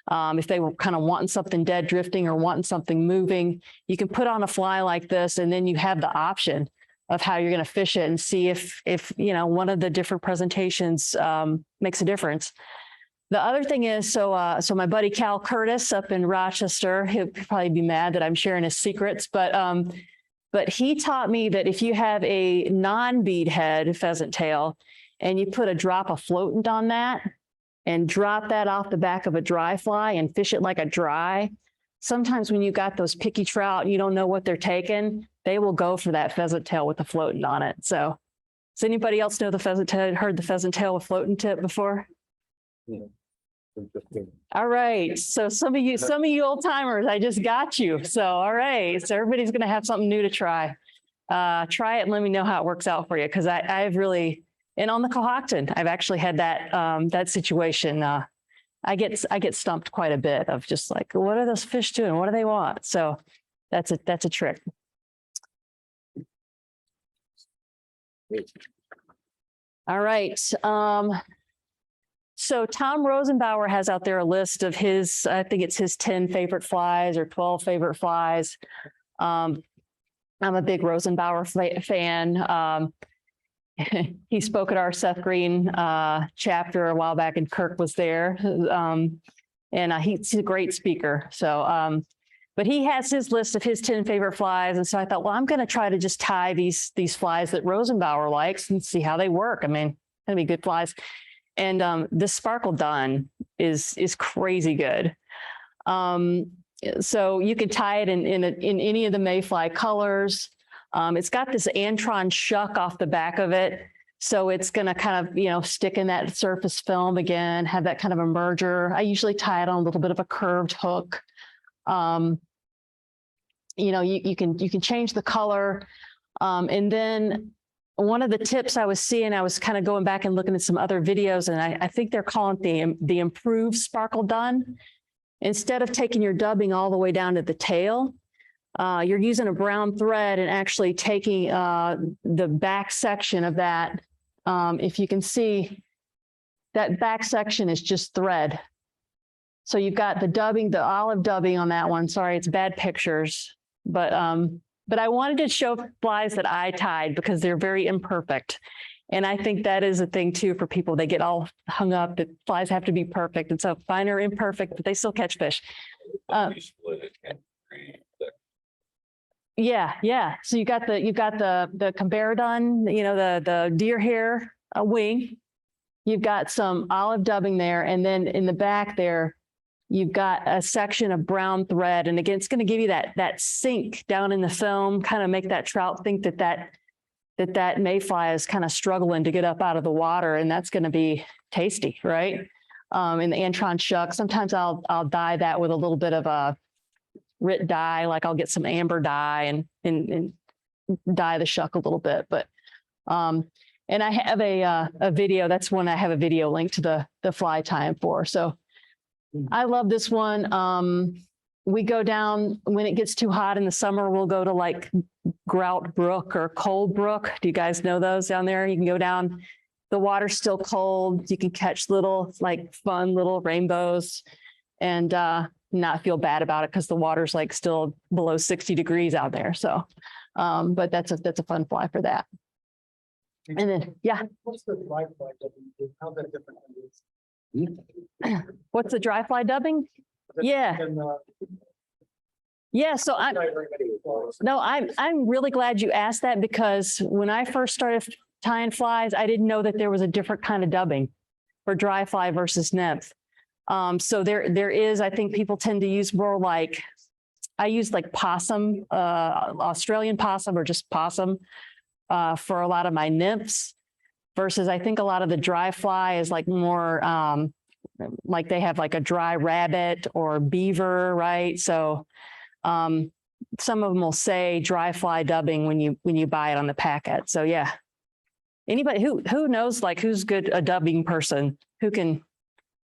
if they were kind of wanting something dead drifting or wanting something moving, you can put on a fly like this, and then you have the option of how you're going to fish it and see if you know, one of the different presentations makes a difference. The other thing is, so my buddy Cal Curtis up in Rochester, he'll probably be mad that I'm sharing his secrets, but he taught me that if you have a non-bead head pheasant tail and you put a drop of floatant on that and drop that off the back of a dry fly and fish it like a dry, sometimes when you got those picky trout and you don't know what they're taking, they will go for that pheasant tail with the floatant on it. So does anybody else know the pheasant tail, heard the pheasant tail with floatant tip before? Yeah. Interesting. All right. So some of you old timers, I just got you. So, all right. So everybody's going to have something new to try. Try it and let me know how it works out for you. Cause I've really, and on the Cohocton, I've actually had that, that situation. I get stumped quite a bit of just like, what are those fish doing? What do they want? So that's a trick. All right. So Tom Rosenbauer has out there a list of his, I think it's his 10 favorite flies or 12 favorite flies. I'm a big Rosenbauer fan. He spoke at our Seth Green chapter a while back, and Kirk was there. And he's a great speaker. So, but he has his list of his 10 favorite flies. And so I thought, well, I'm going to try to just tie these flies that Rosenbauer likes and see how they work. I mean, gonna be good flies. And the Sparkle Dun is crazy good. So you can tie it in any of the mayfly colors. It's got this Antron shuck off the back of it. So it's going to kind of, you know, stick in that surface film again, have that kind of a merger. I usually tie it on a little bit of a curved hook. You know, you can change the color. And then one of the tips I was seeing, I was kind of going back and looking at some other videos, and I think they're calling it the improved Sparkle Dun. Instead of taking your dubbing all the way down to the tail, you're using a brown thread and actually taking the back section of that. If you can see, that back section is just thread. So you've got the dubbing, the olive dubbing on that one. Sorry, it's bad pictures, but I wanted to show flies that I tied because they're very imperfect. And I think that is a thing too for people. They get all hung up that flies have to be perfect. And so fine are imperfect, but they still catch fish. Yeah. So you've got the Camber Dun, you know, the deer hair wing. You've got some olive dubbing there. And then in the back there, you've got a section of brown thread. And again, it's going to give you that sink down in the film, kind of make that trout think that mayfly is kind of struggling to get up out of the water. And that's going to be tasty, right? In the Antron shuck, sometimes I'll dye that with a little bit of a RIT dye, like I'll get some amber dye and dye the shuck a little bit. But and I have a video. That's when I have a video link to the fly tying for. So I love this one. We go down when it gets too hot in the summer. We'll go to like Grout Brook or Cold Brook. Do you guys know those down there? You can go down. The water's still cold. You can catch little like fun little rainbows and not feel bad about it because the water's like still below 60 degrees out there. So, but that's a fun fly for that. And then, yeah. What's the dry fly dubbing? How's that different than this? What's the dry fly dubbing? Yeah. Yeah. So I'm really glad you asked that because when I first started tying flies, I didn't know that there was a different kind of dubbing for dry fly versus nymph. So there is, I think people tend to use more like, I use like possum, Australian possum or just possum for a lot of my nymphs. versus I think a lot of the dry fly is like more, like they have like a dry rabbit or beaver, right? So, some of them will say dry fly dubbing when you buy it on the packet. So yeah. Anybody who knows, like, who's good, a dubbing person who can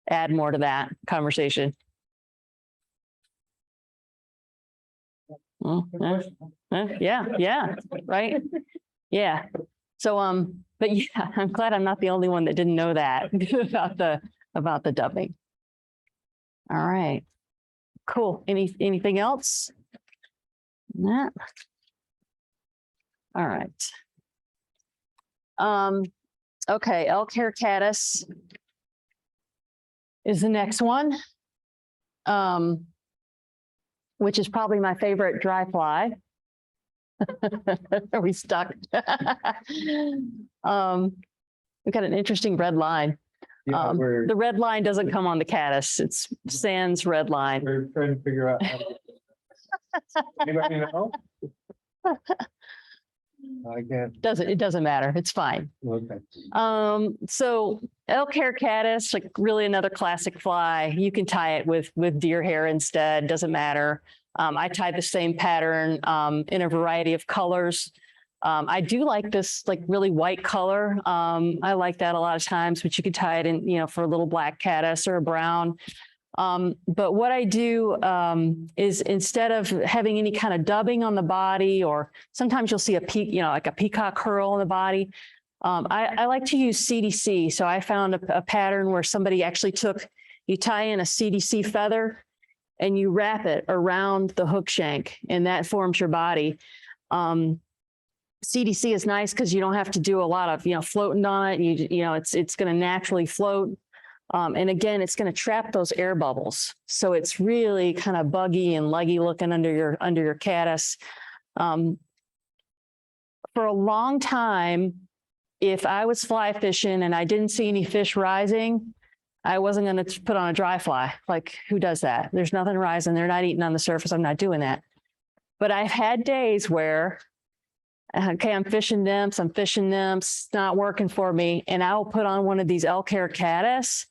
add more to that conversation? Well, yeah, right. Yeah. So, but yeah, I'm glad I'm not the only one that didn't know that about the dubbing. All right. Cool. Anything else? Nah. All right. Okay, elk hair caddis is the next one. Which is probably my favorite dry fly. Are we stuck? We've got an interesting red line. Yeah, The red line doesn't come on the caddis. It's sans red line. we're trying to figure out. Anybody know? I can't, It doesn't matter. It's fine. okay. So elk hair caddis, like really another classic fly. You can tie it with deer hair instead, doesn't matter. I tie the same pattern in a variety of colors. I do like this like really white color. I like that a lot of times, but you could tie it in, you know, for a little black caddis or a brown. But what I do is instead of having any kind of dubbing on the body, or sometimes you'll see like a peacock curl on the body, I like to use CDC. So I found a pattern where somebody actually you tie in a CDC feather and you wrap it around the hook shank, and that forms your body. CDC is nice because you don't have to do a lot of, floating on it. It's going to naturally float. And again, it's going to trap those air bubbles. So it's really kind of buggy and leggy looking under your caddis. For a long time, if I was fly fishing and I didn't see any fish rising, I wasn't going to put on a dry fly. Like, who does that? There's nothing rising. They're not eating on the surface. I'm not doing that. But I've had days where, okay, I'm fishing nymphs, it's not working for me. And I will put on one of these elk hair caddis.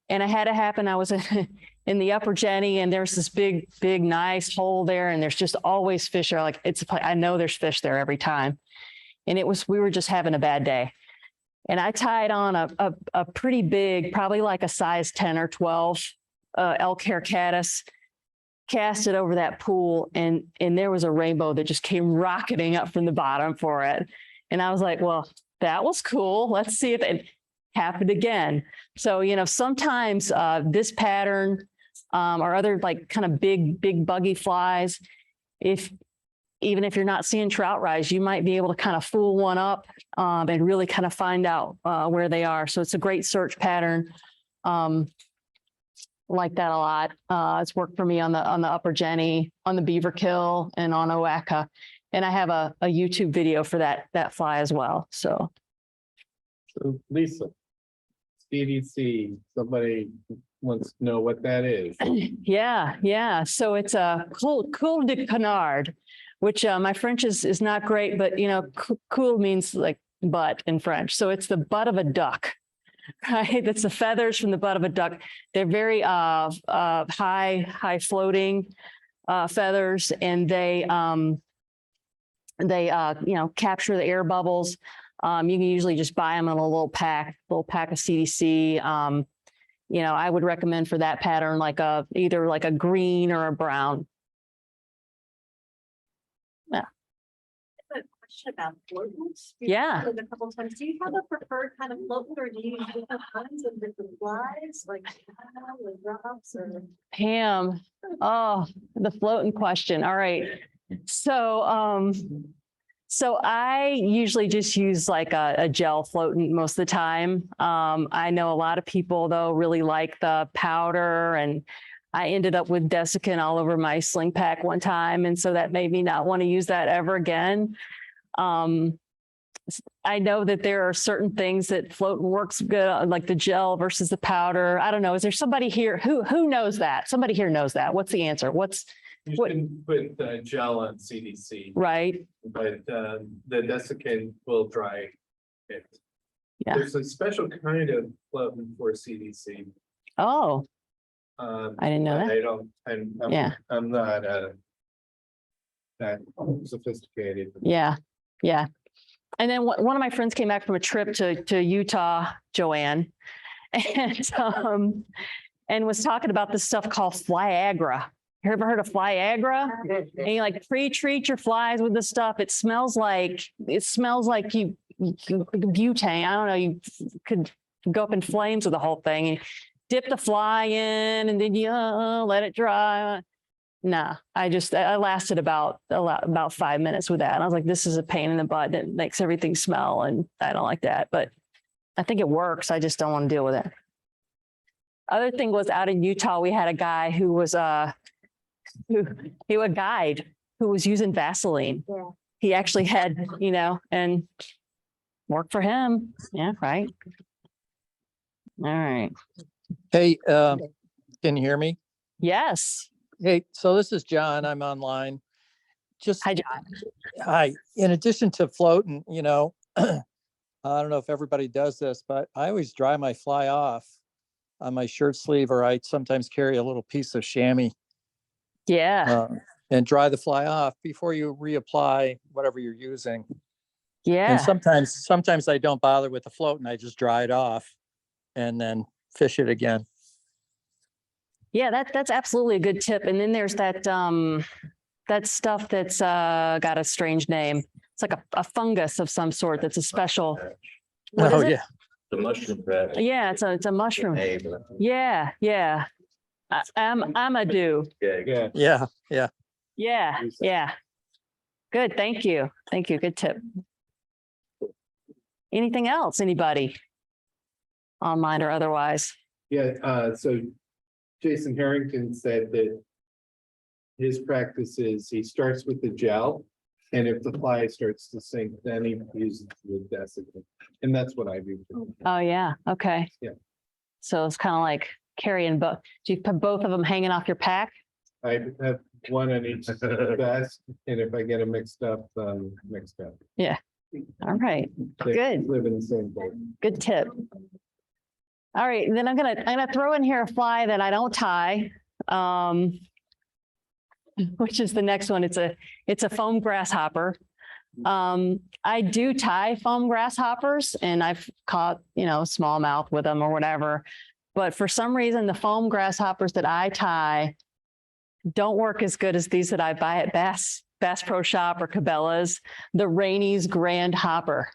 And it had to happen. I was in the upper jetty, and there's this big, nice hole there. And there's just always fish there. Like, I know there's fish there every time. And we were just having a bad day. And I tied on a pretty big, probably like a size 10 or 12 elk hair caddis, cast it over that pool, and there was a rainbow that just came rocketing up from the bottom for it. And I was like, well, that was cool. Let's see if it happened again. So, sometimes this pattern or other like kind of big buggy flies, even if you're not seeing trout rise, you might be able to kind of fool one up and really kind of find out where they are. So it's a great search pattern. Like that a lot. It's worked for me on the upper Jenny, on the beaver kill, and on Oaxaca. And I have a YouTube video for that fly as well. So Lisa, CDC, somebody wants to know what that is. yeah. So it's a cool de canard, which my French is not great, but cool means like butt in French. So it's the butt of a duck. Right, that's the feathers from the butt of a duck. They're very high floating feathers, and they capture the air bubbles. You can usually just buy them in a little pack of CDC. I would recommend for that pattern either like a green or a brown. Yeah. About floatants. Yeah. A couple of times. Do you have a preferred kind of floatant, or do you use different kinds of different flies, like drops or? Pam, the floating question. All right. So I usually just use like a gel floatant most of the time. I know a lot of people though really like the powder, and I ended up with desiccant all over my sling pack one time. And so that made me not want to use that ever again. I know that there are certain things that float works good, like the gel versus the powder. I don't know. Is there somebody here who knows that? Somebody here knows that. What's the answer? You can put gel on CDC, right? but the desiccant will dry it. Yeah. There's a special kind of club for CDC. Oh, I I didn't know that. don't, Yeah. I'm not, that sophisticated. Yeah, yeah. And then one of my friends came back from a trip to Utah, Joanne, and was talking about this stuff called Flyagra. You ever heard of Flyagra? And you like pre-treat your flies with this stuff. It smells like you butane. I don't know. You could go up in flames with the whole thing. You dip the fly in, and then you let it dry. Nah, I lasted about 5 minutes with that. And I was like, this is a pain in the butt. It makes everything smell. And I don't like that, but I think it works. I just don't want to deal with it. Other thing was out in Utah, we had a guy who was a guide who was using Vaseline. Yeah. He actually had, and worked for him. Yeah, right. All right. Hey, can you hear me? Yes. Hey, so this is John. I'm online. Just Hi, John. hi. In addition to floating, I don't know if everybody does this, but I always dry my fly off on my shirt sleeve, or I sometimes carry a little piece of chamois Yeah. and dry the fly off before you reapply whatever you're using. Yeah. And sometimes I don't bother with the float and I just dry it off and then fish it again. Yeah, that's absolutely a good tip. And then there's that stuff that's got a strange name. It's like a fungus of some sort. That's a special. What is it? Yeah. The mushroom patch. Yeah, it's a mushroom. Yeah, yeah. Amadou. Yeah. Yeah. Yeah. Good. Thank you. Good tip. Anything else? Anybody? Online or otherwise? Yeah, so Jason Harrington said that his practice is he starts with the gel, and if the fly starts to sink, then he uses the desiccant. And that's what I do. Oh, yeah. Okay. Yeah. So it's kind of like carrying both. Do you put both of them hanging off your pack? I have one on each vest, and if I get them mixed up, mixed up. All right. They Good. Live in the same boat. Good tip. All right, and then I'm gonna throw in here a fly that I don't tie, which is the next one. It's a foam grasshopper. I do tie foam grasshoppers, and I've caught smallmouth with them or whatever. But for some reason, the foam grasshoppers that I tie don't work as good as these that I buy at Bass Pro Shop or Cabela's. The Rainey's Grand Hopper.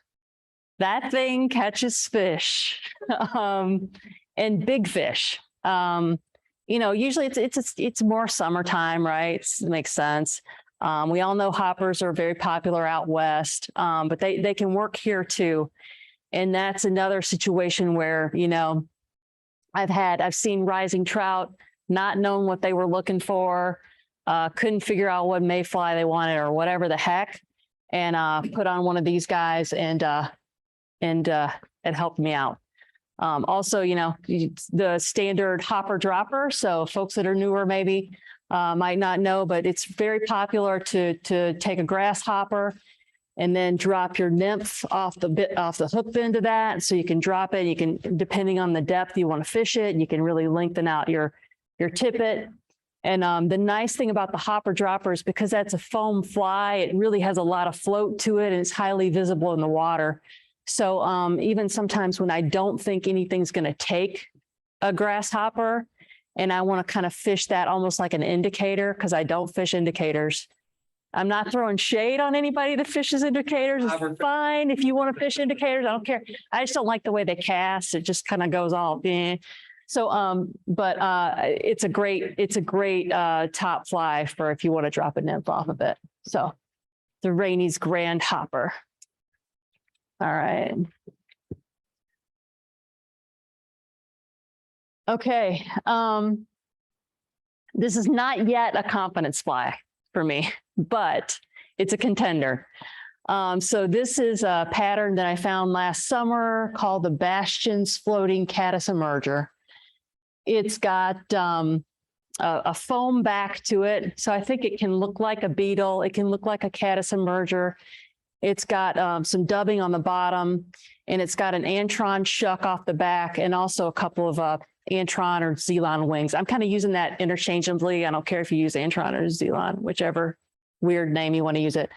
That thing catches fish and big fish. Usually it's more summertime, right? It makes sense. We all know hoppers are very popular out west, but they can work here too. And that's another situation where, I've seen rising trout, not knowing what they were looking for, couldn't figure out what mayfly they wanted or whatever the heck, and put on one of these guys and it helped me out. Also, the standard hopper dropper. So folks that are newer maybe might not know, but it's very popular to take a grasshopper and then drop your nymph off the hook end of that. So you can drop it. You can, depending on the depth you want to fish it, you can really lengthen out your tippet. And the nice thing about the hopper dropper is because that's a foam fly, it really has a lot of float to it and it's highly visible in the water. So even sometimes when I don't think anything's going to take a grasshopper and I want to kind of fish that almost like an indicator, because I don't fish indicators. I'm not throwing shade on anybody that fishes indicators. It's fine if you want to fish indicators. I don't care. I just don't like the way they cast. It just kind of goes all. So, but it's a great top fly for if you want to drop a nymph off of it. So the Rainey's Grand Hopper. All right. Okay. This is not yet a confidence fly for me, but it's a contender. So this is a pattern that I found last summer called the Bastion's Floating Caddis Emerger. It's got a foam back to it. So I think it can look like a beetle. It can look like a caddis emerger. It's got some dubbing on the bottom, and it's got an Antron shuck off the back, and also a couple of Antron or Zelon wings. I'm kind of using that interchangeably. I don't care if you use Antron or Zelon, whichever weird name you want to use it.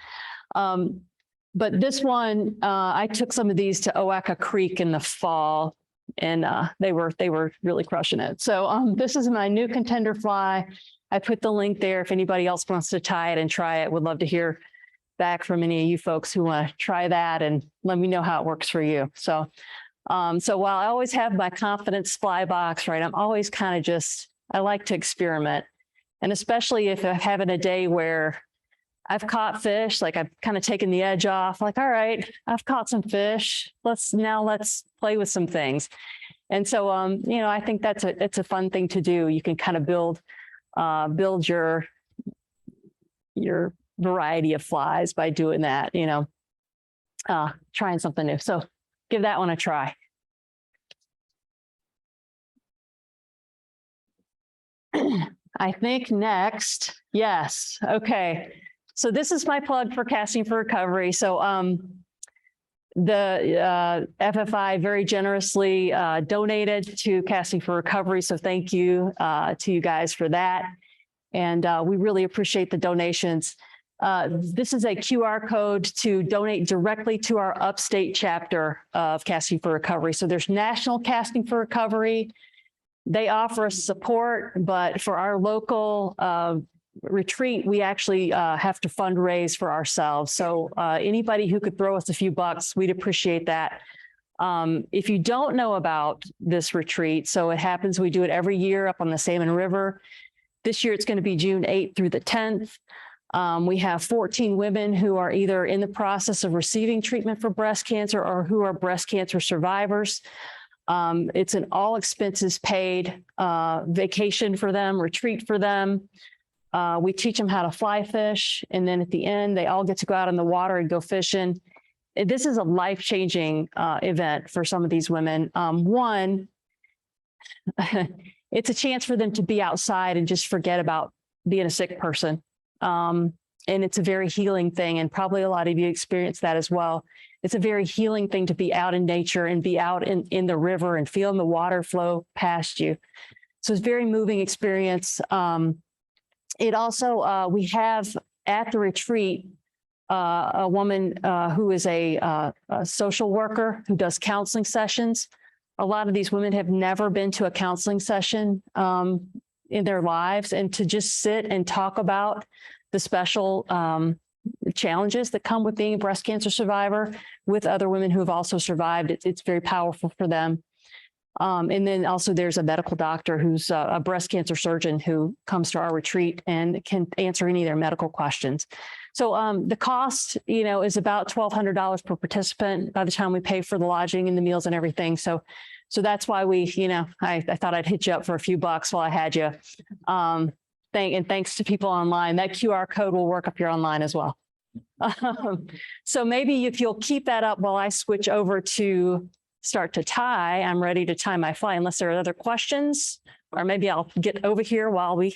But this one, I took some of these to Oaka Creek in the fall, and they were really crushing it. So this is my new contender fly. I put the link there if anybody else wants to tie it and try it. Would love to hear back from any of you folks who want to try that and let me know how it works for you. So, so while I always have my confidence fly box, right, I'm always kind of just, I like to experiment. And especially if I'm having a day where I've caught fish, like I've kind of taken the edge off, like, all right, I've caught some fish. Let's play with some things. And so, you know, I think it's a fun thing to do. You can kind of build your variety of flies by doing that, you know, trying something new. So give that one a try. I think next, yes. Okay. So this is my plug for Casting for Recovery. So the FFI very generously donated to Casting for Recovery. So thank you to you guys for that. And we really appreciate the donations. This is a QR code to donate directly to our Upstate chapter of Casting for Recovery. So there's National Casting for Recovery. They offer us support, but for our local retreat, we actually have to fundraise for ourselves. So anybody who could throw us a few bucks, we'd appreciate that. If you don't know about this retreat, so it happens, we do it every year up on the Salmon River. This year, it's going to be June 8th through the 10th. We have 14 women who are either in the process of receiving treatment for breast cancer or who are breast cancer survivors. It's an all expenses paid vacation for them, retreat for them. We teach them how to fly fish. And then at the end, they all get to go out in the water and go fishing. This is a life-changing event for some of these women. One, it's a chance for them to be outside and just forget about being a sick person. And it's a very healing thing. And probably a lot of you experience that as well. It's a very healing thing to be out in nature and be out in the river and feeling the water flow past you. So it's a very moving experience. It also, we have at the retreat, a woman who is a social worker who does counseling sessions. A lot of these women have never been to a counseling session in their lives, and to just sit and talk about the special challenges that come with being a breast cancer survivor with other women who have also survived, it's very powerful for them. And then also there's a medical doctor who's a breast cancer surgeon who comes to our retreat and can answer any of their medical questions. So the cost, you know, is about $1,200 per participant by the time we pay for the lodging and the meals and everything. So that's why we, you know, I thought I'd hit you up for a few bucks while I had you. And thanks to people online, that QR code will work up here online as well. So maybe if you'll keep that up while I switch over to start to tie, I'm ready to tie my fly unless there are other questions, or maybe I'll get over here while we.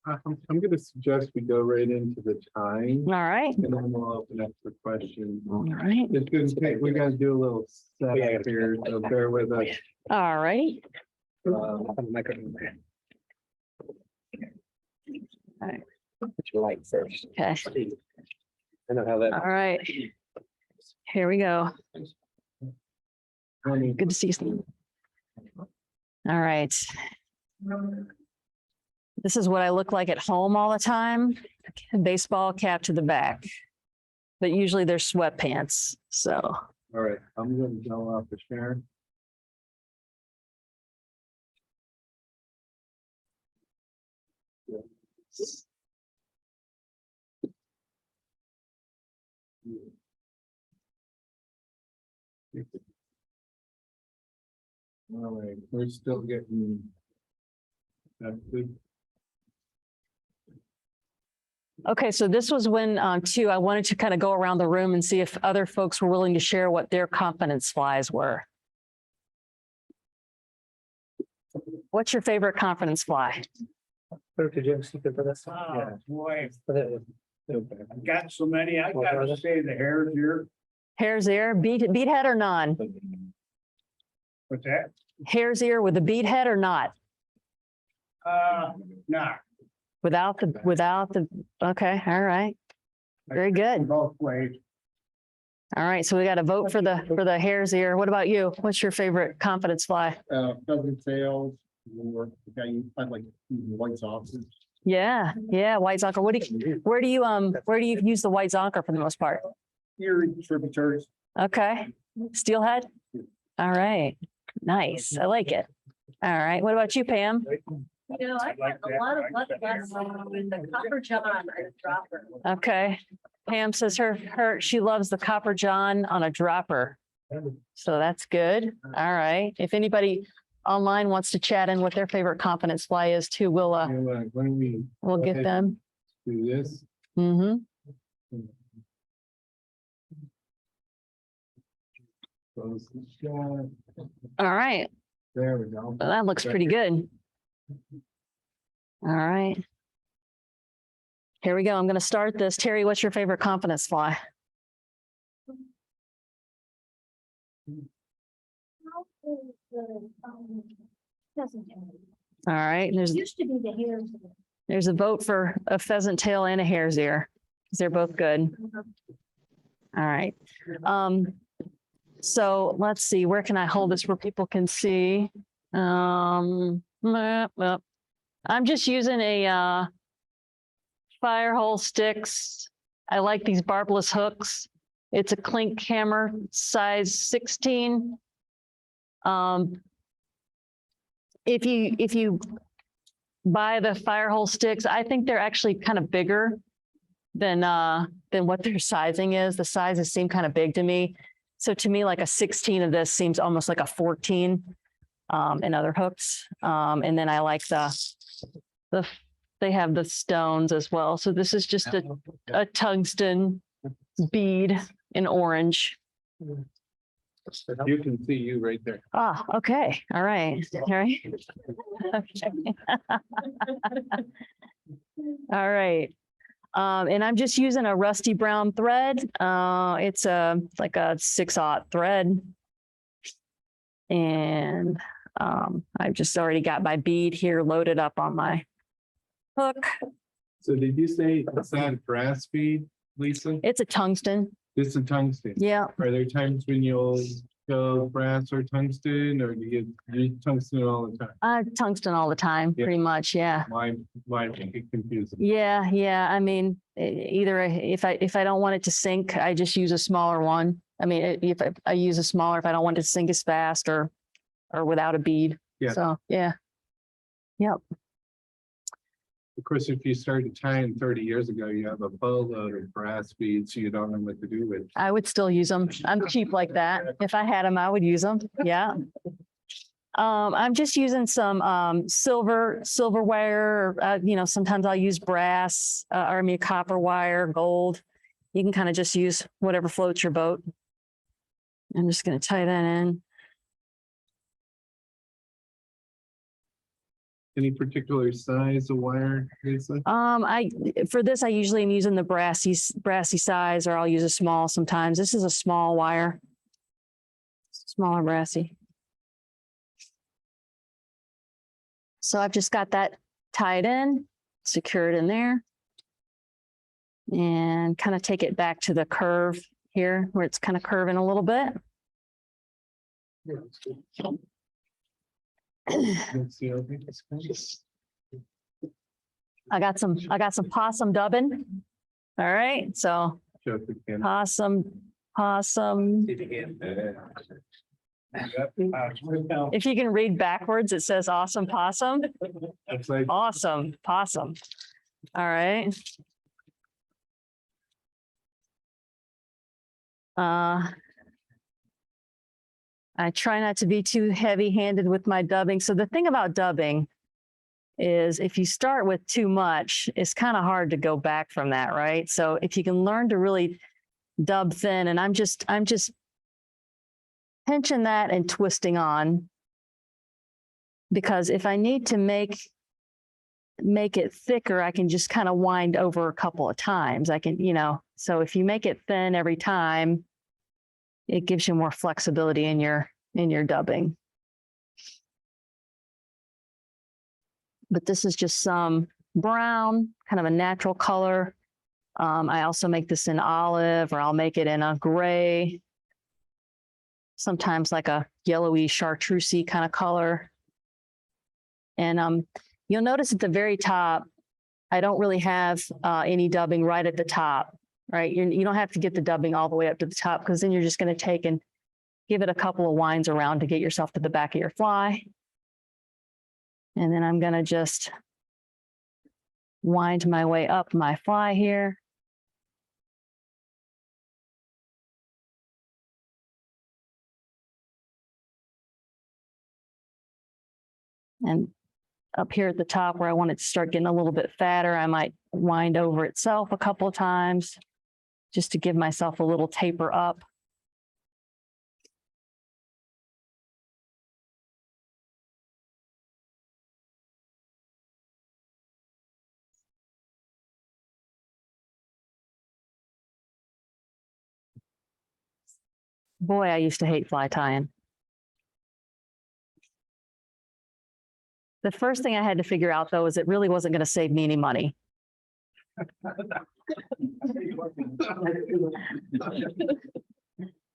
I'm going to suggest we go right into the tying. All right. And then we'll open up for questions. All right. It's going to take, we're going to do a little setup here, so bear with us. All right. What you like first? Okay. I know how that. All right. Here we go. Good to see you. All right. This is what I look like at home all the time. Baseball cap to the back, but usually they're sweatpants. So. All right, I'm going to go off the share. All right, we're still getting that good. Okay, so this was when too, I wanted to kind of go around the room and see if other folks were willing to share what their confidence flies were. What's your favorite confidence fly? Yeah. I've got so many, I gotta say the hair's here. Hare's ear, bead head or non? What's that? Hare's ear with a bead head or not? Nah. Without the, okay, all right. Very good. Both ways. All right, so we got a vote for the hare's ear. What about you? What's your favorite confidence fly? Pheasant tails, I like white sauces. Yeah, white zonker. Where do you use the white zonker for the most part? Your tributaries. Okay, steelhead? All right, nice. I like it. All right, what about you, Pam? You know, I got a lot of luck with the copper john and a dropper. Okay, Pam says she loves the copper john on a dropper. So that's good. All right. If anybody online wants to chat in what their favorite confidence fly is too, we'll get them. Do this. Mm-hmm. All right. There we go. Well, that looks pretty good. All right. Here we go. I'm going to start this. Terry, what's your favorite confidence fly? All right. Used to be the hair. There's a vote for a pheasant tail and a hare's ear. They're both good. All right. So let's see, where can I hold this where people can see? I'm just using a fire hole sticks. I like these barbless hooks. It's a clink hammer, size 16. If you buy the fire hole sticks, I think they're actually kind of bigger than what their sizing is. The sizes seem kind of big to me. So to me, like a 16 of this seems almost like a 14 in other hooks. And then I like they have the stones as well. So this is just a tungsten bead in orange. You can see you right there. Ah, okay. All right. All right. Okay. All right. And I'm just using a rusty brown thread. It's like a 6/0 thread. And I've just already got my bead here loaded up on my hook. So did you say it's not brass bead, Lisa? It's a tungsten. It's a tungsten. Yeah. Are there times when you'll go brass or tungsten, or do you use tungsten all the time? Tungsten all the time, Yeah. pretty much. Yeah. Mine get confusing. Yeah. I mean, either if I don't want it to sink, I just use a smaller one. I mean, if I use a smaller, if I don't want it to sink as fast or without a bead. Yeah. So, yeah. Yep. Of course, if you started tying 30 years ago, you have a boatload of brass beads, so you don't know what to do with. I would still use them. I'm cheap like that. If I had them, I would use them. Yeah. I'm just using some silverware. Sometimes I'll use brass, copper wire, gold. You can kind of just use whatever floats your boat. I'm just going to tie that in. Any particular size of wire, Lisa? For this, I usually am using the brassy size, or I'll use a small sometimes. This is a small wire, smaller brassy. So I've just got that tied in, secured in there, and kind of take it back to the curve here where it's kind of curving a little bit. Let's see, I think it's kind of- I got some possum dubbing. All right, so show if we can. possum. If you can read backwards, it says awesome possum. It's like, Awesome possum. All right. I try not to be too heavy-handed with my dubbing. So the thing about dubbing is if you start with too much, it's kind of hard to go back from that, right? So if you can learn to really dub thin, and I'm just pinching that and twisting on, because if I need to make make it thicker, I can just kind of wind over a couple of times. I can, so if you make it thin every time, it gives you more flexibility in your dubbing. But this is just some brown, kind of a natural color. I also make this in olive, or I'll make it in a gray, sometimes like a yellowy chartreusey kind of color. And you'll notice at the very top, I don't really have any dubbing right at the top, right? You don't have to get the dubbing all the way up to the top, because then you're just going to take and give it a couple of winds around to get yourself to the back of your fly. And then I'm going to just wind my way up my fly here. And up here at the top where I want it to start getting a little bit fatter, I might wind over itself a couple of times just to give myself a little taper up. Boy, I used to hate fly tying. The first thing I had to figure out, though, is it really wasn't going to save me any money.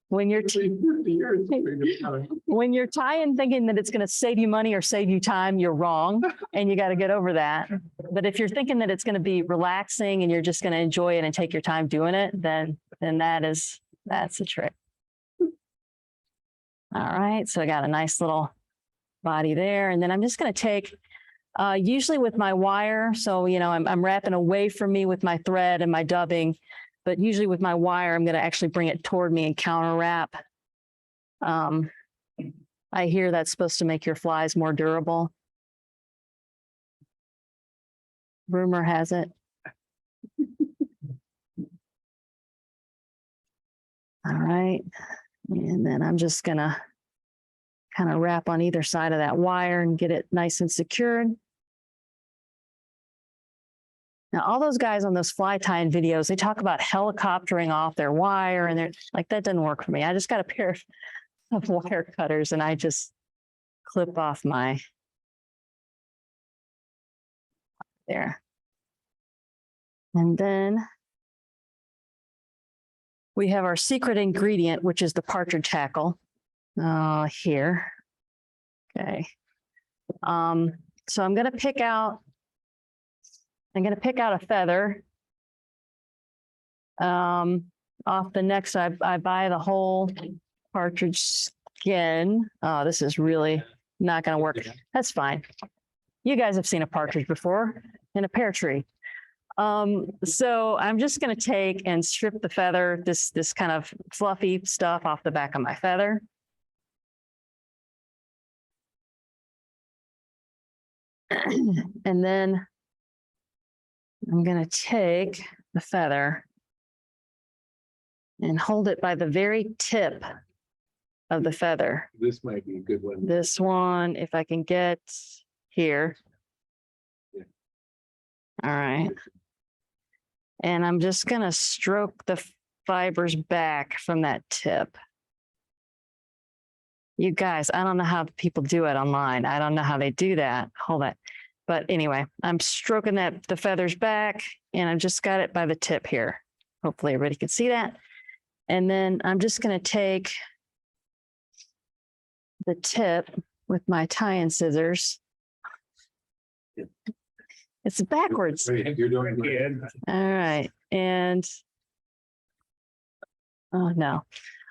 When you're tying thinking that it's going to save you money or save you time, you're wrong, and you got to get over that. But if you're thinking that it's going to be relaxing and you're just going to enjoy it and take your time doing it, then that's the trick. All right, so I got a nice little body there, and then I'm just going to take, usually with my wire, so I'm wrapping away from me with my thread and my dubbing, but usually with my wire, I'm going to actually bring it toward me and counter wrap. I hear that's supposed to make your flies more durable. Rumor has it. All right, and then I'm just going to kind of wrap on either side of that wire and get it nice and secured. Now, all those guys on those fly tying videos, they talk about helicoptering off their wire, and they're like, that doesn't work for me. I just got a pair of wire cutters, and I just clip off my there. And then we have our secret ingredient, which is the partridge hackle. Here. Okay. So I'm going to pick out a feather. Off the neck, so I buy the whole partridge skin. Oh, this is really not going to work. That's fine. You guys have seen a partridge before in a pear tree. So I'm just going to take and strip the feather, this kind of fluffy stuff off the back of my feather. And then I'm going to take the feather and hold it by the very tip of the feather. This might be a good one. This one, if I can get here. Yeah. All right. And I'm just going to stroke the fibers back from that tip. You guys, I don't know how people do it online. I don't know how they do that. Hold it. But anyway, I'm stroking the feathers back, and I've just got it by the tip here. Hopefully everybody can see that. And then I'm just going to take the tip with my tie-in scissors. It's backwards. You're doing good. All right. And oh no.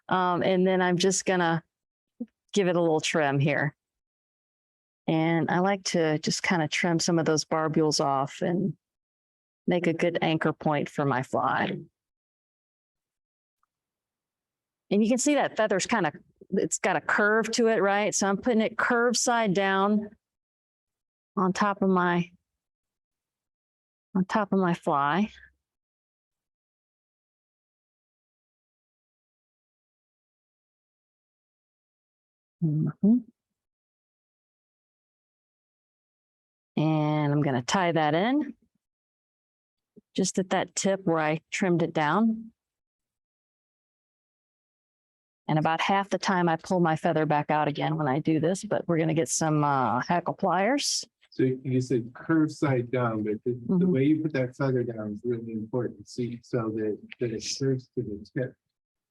And then I'm just gonna give it a little trim here. And I like to just kind of trim some of those barbules off and make a good anchor point for my fly. And you can see that feather's it's got a curve to it, right? So I'm putting it curved side down on top of my fly. And I'm going to tie that in just at that tip where I trimmed it down. And about half the time I pull my feather back out again when I do this, but we're going to get some hackle pliers. So you said curve side down, but the Mhm. way you put that feather down is really important. See, so that it curves to the tip,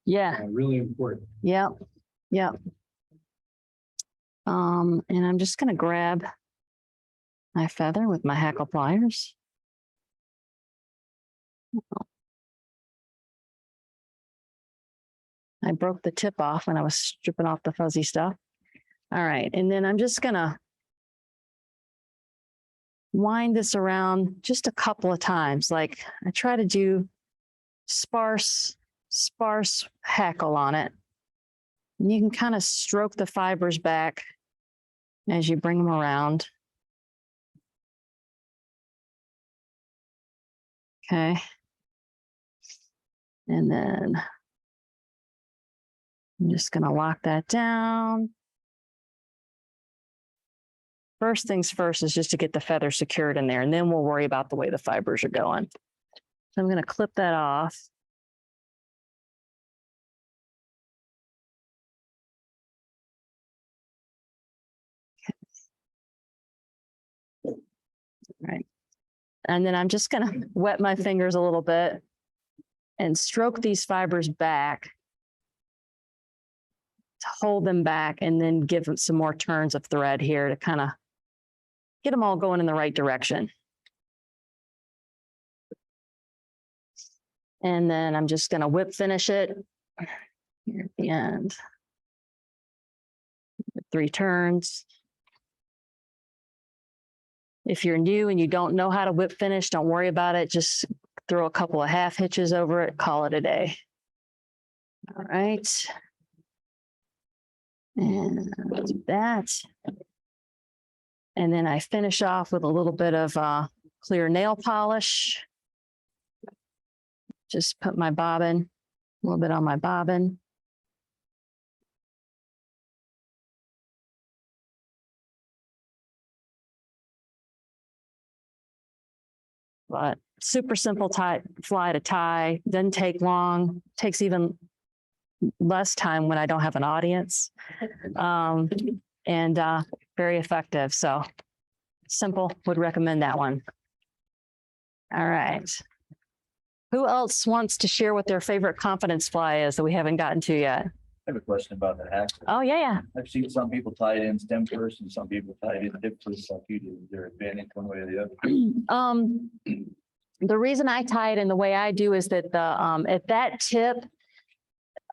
Yeah, really important. yep, yep. And I'm just going to grab my feather with my hackle pliers. I broke the tip off when I was stripping off the fuzzy stuff. All right, and then I'm just gonna wind this around just a couple of times. Like I try to do sparse hackle on it. And you can kind of stroke the fibers back as you bring them around. Okay. And then I'm just going to lock that down. First things first is just to get the feather secured in there, and then we'll worry about the way the fibers are going. So I'm going to clip that off. Okay. All right. And then I'm just going to wet my fingers a little bit and stroke these fibers back to hold them back, and then give them some more turns of thread here to kind of get them all going in the right direction. And then I'm just going to whip finish it here at the end. 3 turns. If you're new and you don't know how to whip finish, don't worry about it. Just throw a couple of half hitches over it, call it a day. All right. And do that. And then I finish off with a little bit of clear nail polish. Just put my bobbin, a little bit on my bobbin. But super simple fly to tie, doesn't take long, takes even less time when I don't have an audience. And very effective. So simple, would recommend that one. All right. Who else wants to share what their favorite confidence fly is that we haven't gotten to yet? I have a question about the hackle. Oh, yeah. I've seen some people tie it in stem first and some people tie it in dip first, like you do. Is there advantage one way or the other? The reason I tie it in the way I do is that the at that tip,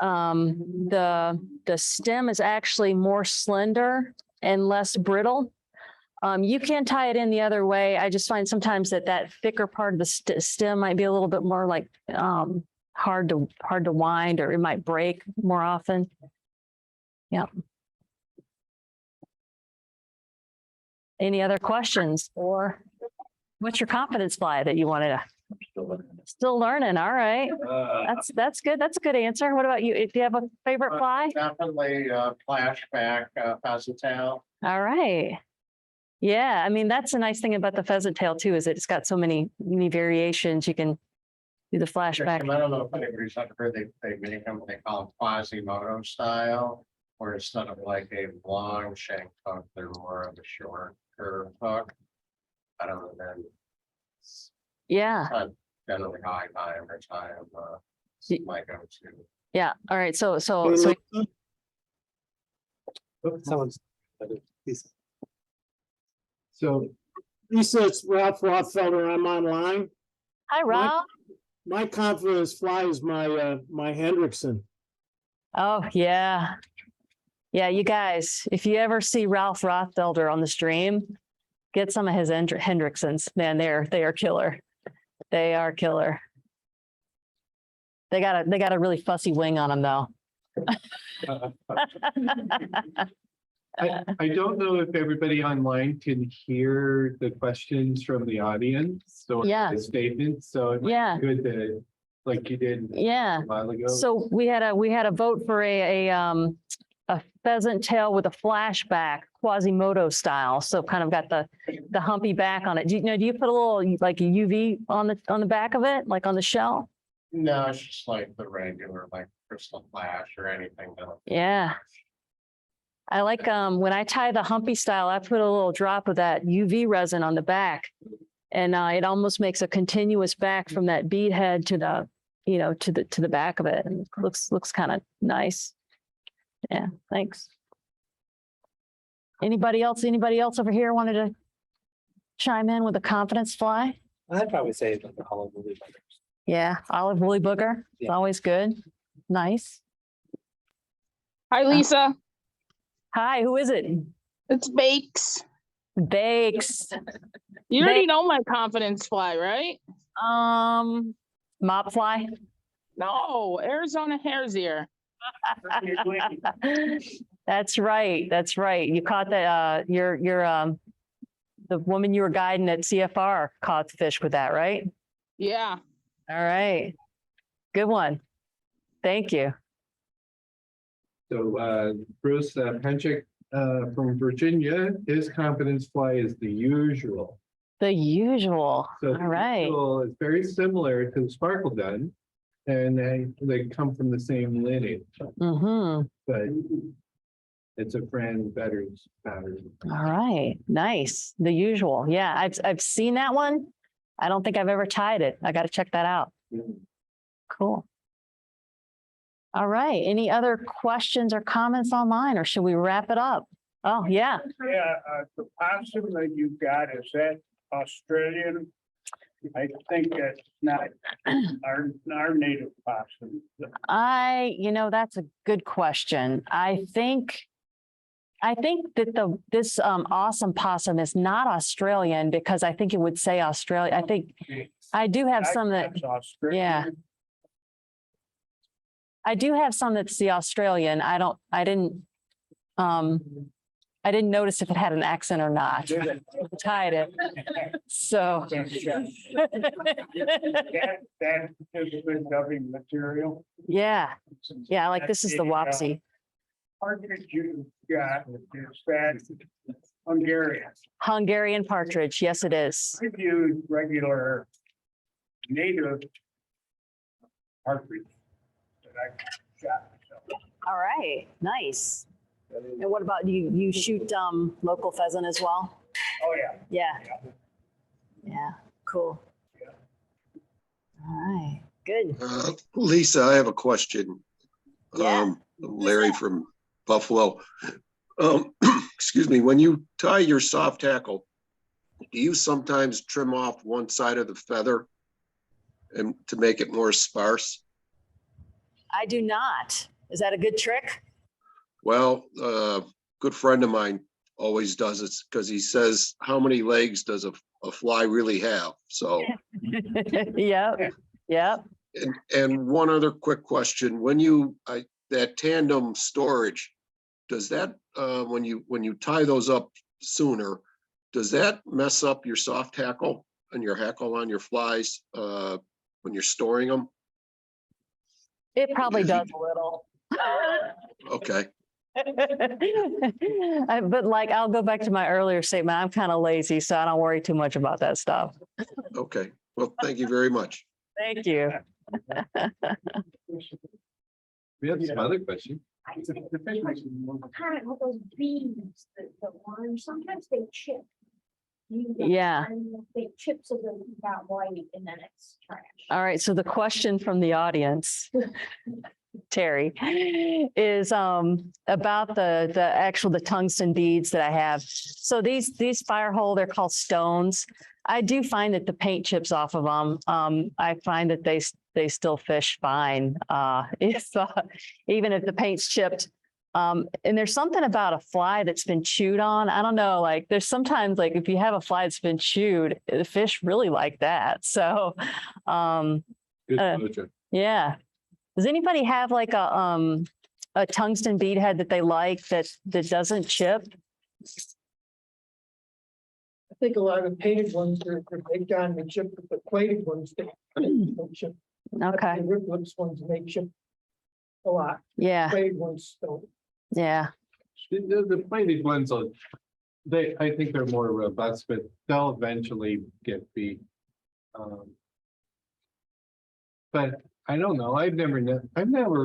the stem is actually more slender and less brittle. You can tie it in the other way. I just find sometimes that thicker part of the stem might be a little bit more like hard to wind, or it might break more often. Yeah. Any other questions, or what's your confidence fly that you wanted to? Still learning. All right. That's good. That's a good answer. What about you? Do you have a favorite fly? Definitely flashback pheasant tail. All right. Yeah, I mean, that's a nice thing about the pheasant tail too, is it's got so many variations. You can do the flashback. I don't know if anybody's ever heard they make them, they call them Quasimodo style, where instead of like a long shank hook, they're more of a short curved hook. I don't know, then Yeah, generally how I tie every time, my go-to. yeah. All right. So Someone's. So Lisa, it's Ralph Rothfelder. I'm online. hi, Rob. My confidence fly is my Hendrickson. Oh, yeah. Yeah, you guys, if you ever see Ralph Rothfelder on the stream, get some of his Hendricksons. Man, they are killer. They are killer. They got a really fussy wing on them though. I don't know if everybody online can hear the questions from the audience or Yeah. the statements, so it might Yeah. be good to, like you did Yeah. a while ago. So we had a vote for a a pheasant tail with a flashback, Quasimodo style. So kind of got the humpy back on it. Do you put a little like a UV on the back of it, like on the shell? No, it's just like the regular, like crystal flash or anything. Yeah. I like when I tie the humpy style, I put a little drop of that UV resin on the back. And it almost makes a continuous back from that bead head to the, to the back of it. And it looks kind of nice. Yeah, thanks. Anybody else over here wanted to chime in with a confidence fly? I'd probably say it's like the olive woolly buggers. Yeah, olive woolly booger. It's Yeah. always good. Nice. Hi, Lisa. Hi, who is it? It's Bakes. Bakes. You already know my confidence fly, right? Mop fly. No, Arizona hare's ear. That's right. That's right. You caught that, the woman you were guiding at CFR caught the fish with that, right? Yeah. All right. Good one. Thank you. So Bruce Penchik from Virginia, his confidence fly is the usual. The usual. So All right. usual is very similar to the sparkle gun, and they come from the same lineage, Mm-hmm. but it's a Fran Betters pattern. All right. Nice. The usual. Yeah, I've seen that one. I don't think I've ever tied it. I got to check that out. Cool. All right. Any other questions or comments online, or should we wrap it up? Oh, yeah. Yeah, the possum that you've got, is that Australian? I think that's not our native possum. That's a good question. I think that this awesome possum is not Australian, because I think it would say Australia. I think I do have some that, That's Australian. yeah. I do have some that's the Australian. I didn't notice if it had an accent or not. Tied it. So. That is good dubbing material. Yeah. Yeah, like this is the Wapsie. Partridge you got is that Hungarian. Hungarian partridge. Yes, it is. I've used regular native partridge that I shot myself. All right. Nice. And what about you shoot local pheasant as well? Oh, yeah. Yeah. Yeah. Cool. All right. Good. Lisa, I have a question. Yeah. Larry from Buffalo. Excuse me, when you tie your soft hackle, do you sometimes trim off one side of the feather and to make it more sparse? I do not. Is that a good trick? Well, a good friend of mine always does it because he says, how many legs does a fly really have? So. Yep. Yep. And one other quick question, when that tandem storage, does that, when you tie those up sooner, does that mess up your soft hackle and your hackle on your flies when you're storing them? It probably does a little. Okay. But like, I'll go back to my earlier statement. I'm kind of lazy, so I don't worry too much about that stuff. Okay. Well, thank you very much. Thank you. We have some other questions. The fish makes me more- Kind of those beans, the orange, sometimes they chip. Yeah. They chip so they're about white and then it's trash. All right. So the question from the audience, Terry, is about the tungsten beads that I have. So these fire hole, they're called stones. I do find that the paint chips off of them. I find that they still fish fine. Even if the paint's chipped. And there's something about a fly that's been chewed on. I don't know, like there's sometimes like if you have a fly that's been chewed, the fish really like that. So yeah. Does anybody have like a tungsten bead head that they like that doesn't chip? I think a lot of painted ones are baked on the chip, but the plated ones don't chip. Okay. The rib lips ones make chip a lot. Yeah. Plated ones don't. Yeah. The plated ones, I think they're more robust, but they'll eventually get beat. But I don't know, I've never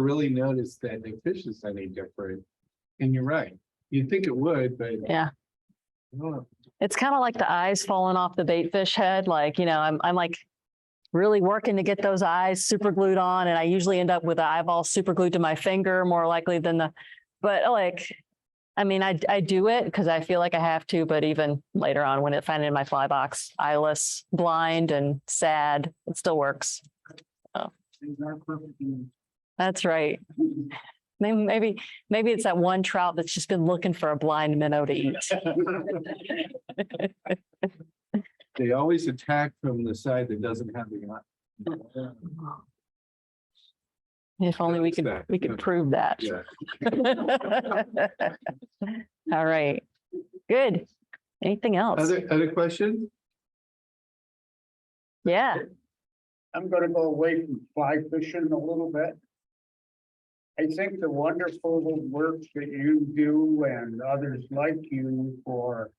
really noticed that the fish is any different. And you're right, you'd think it would, but. Yeah. I don't know. It's kind of like the eyes falling off the bait fish head. Like, you know, I'm like really working to get those eyes super glued on. And I usually end up with the eyeball super glued to my finger more likely than but like, I mean, I do it because I feel like I have to, but even later on when I find it in my fly box, eyeless, blind and sad, it still works. Oh. That's right. Maybe it's that one trout that's just been looking for a blind minnow to eat. They always attack from the side that doesn't have the eye. If only we could prove that. Yeah. All right. Good. Anything else? Other questions? Yeah. I'm gonna go away from fly fishing a little bit. I think the wonderful work that you do and others like you for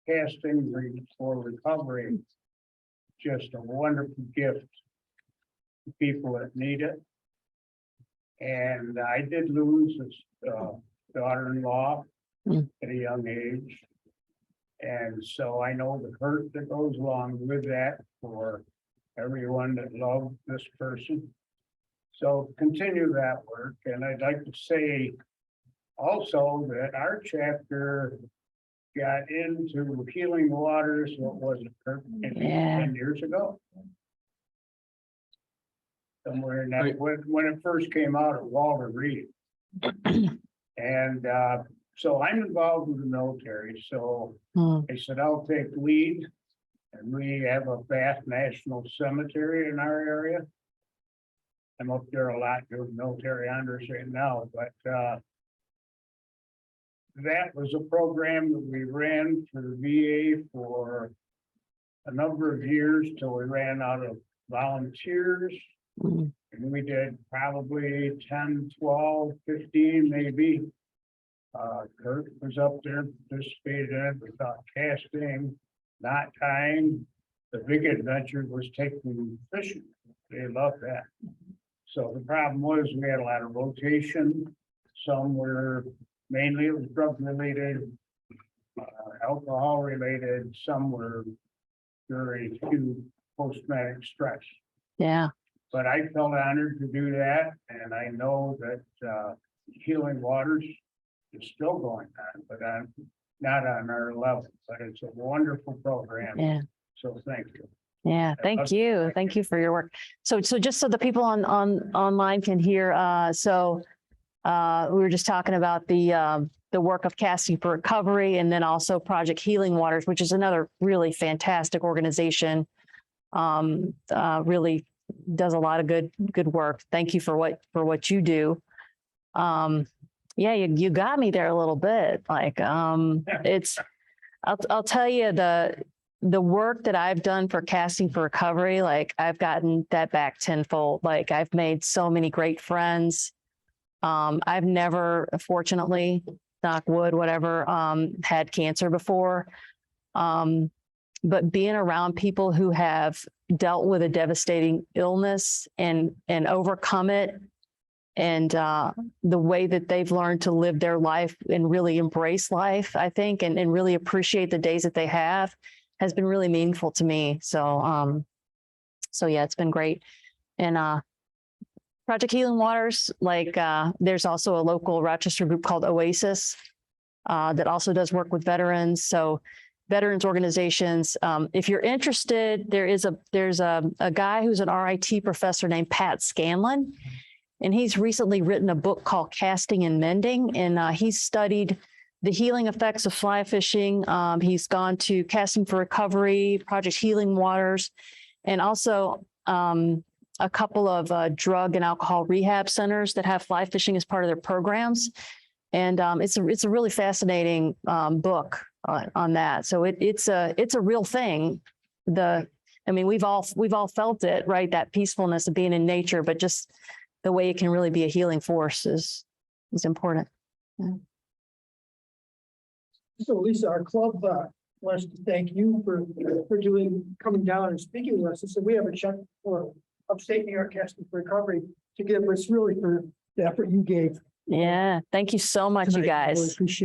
casting for recovery, just a wonderful gift to people that need it. And I did lose a daughter-in-law at a young age. And so I know the hurt that goes along with that for everyone that loved this person. So continue that work. And I'd like to say also that our chapter got into healing waters, what was it, Kurt, maybe 10 years ago? Somewhere in that, when it first came out at Walter Reed. And so I'm involved with the military. So I said, I'll take lead. And we have a vast national cemetery in our area. I'm up there a lot doing military honors right now, but that was a program that we ran for the VA for a number of years till we ran out of volunteers. And we did probably 10, 12, 15, maybe. Kurt was up there, participated in it. We taught casting, knot tying. The big adventure was taking fishing. They loved that. So the problem was we had a lot of rotation. Some were mainly it was drug related, alcohol related. Some were very few post-traumatic stress. Yeah. But I felt honored to do that. And I know that Healing Waters is still going on, but I'm not on our level, but it's a wonderful program. Yeah. So thank you. Yeah, thank you. Thank you for your work. So just so the people online can hear, we were just talking about the work of Casting for Recovery and then also Project Healing Waters, which is another really fantastic organization. Really does a lot of good work. Thank you for what you do. Yeah, you got me there a little bit. Like I'll tell you the work that I've done for Casting for Recovery, like I've gotten that back tenfold. Like I've made so many great friends. I've never, fortunately, knock wood, whatever, had cancer before. But being around people who have dealt with a devastating illness and overcome it, and the way that they've learned to live their life and really embrace life, I think, and really appreciate the days that they have, has been really meaningful to me. So, so yeah, it's been great. And Project Healing Waters, like there's also a local Rochester group called Oasis that also does work with veterans. So veterans organizations, if you're interested, there's a guy who's an RIT professor named Pat Scanlon, and he's recently written a book called Casting and Mending, and he's studied the healing effects of fly fishing. He's gone to Casting for Recovery, Project Healing Waters, and also a couple of drug and alcohol rehab centers that have fly fishing as part of their programs. And it's a really fascinating book on that. So it's a real thing. I mean, we've all felt it, right? That peacefulness of being in nature, but just the way it can really be a healing force is important. So Lisa, our club wants to thank you for coming down and speaking with us. So we have a check for Upstate New York Casting for Recovery to give us really for the effort you gave. Yeah, thank you so much, you tonight. I really guys. appreciate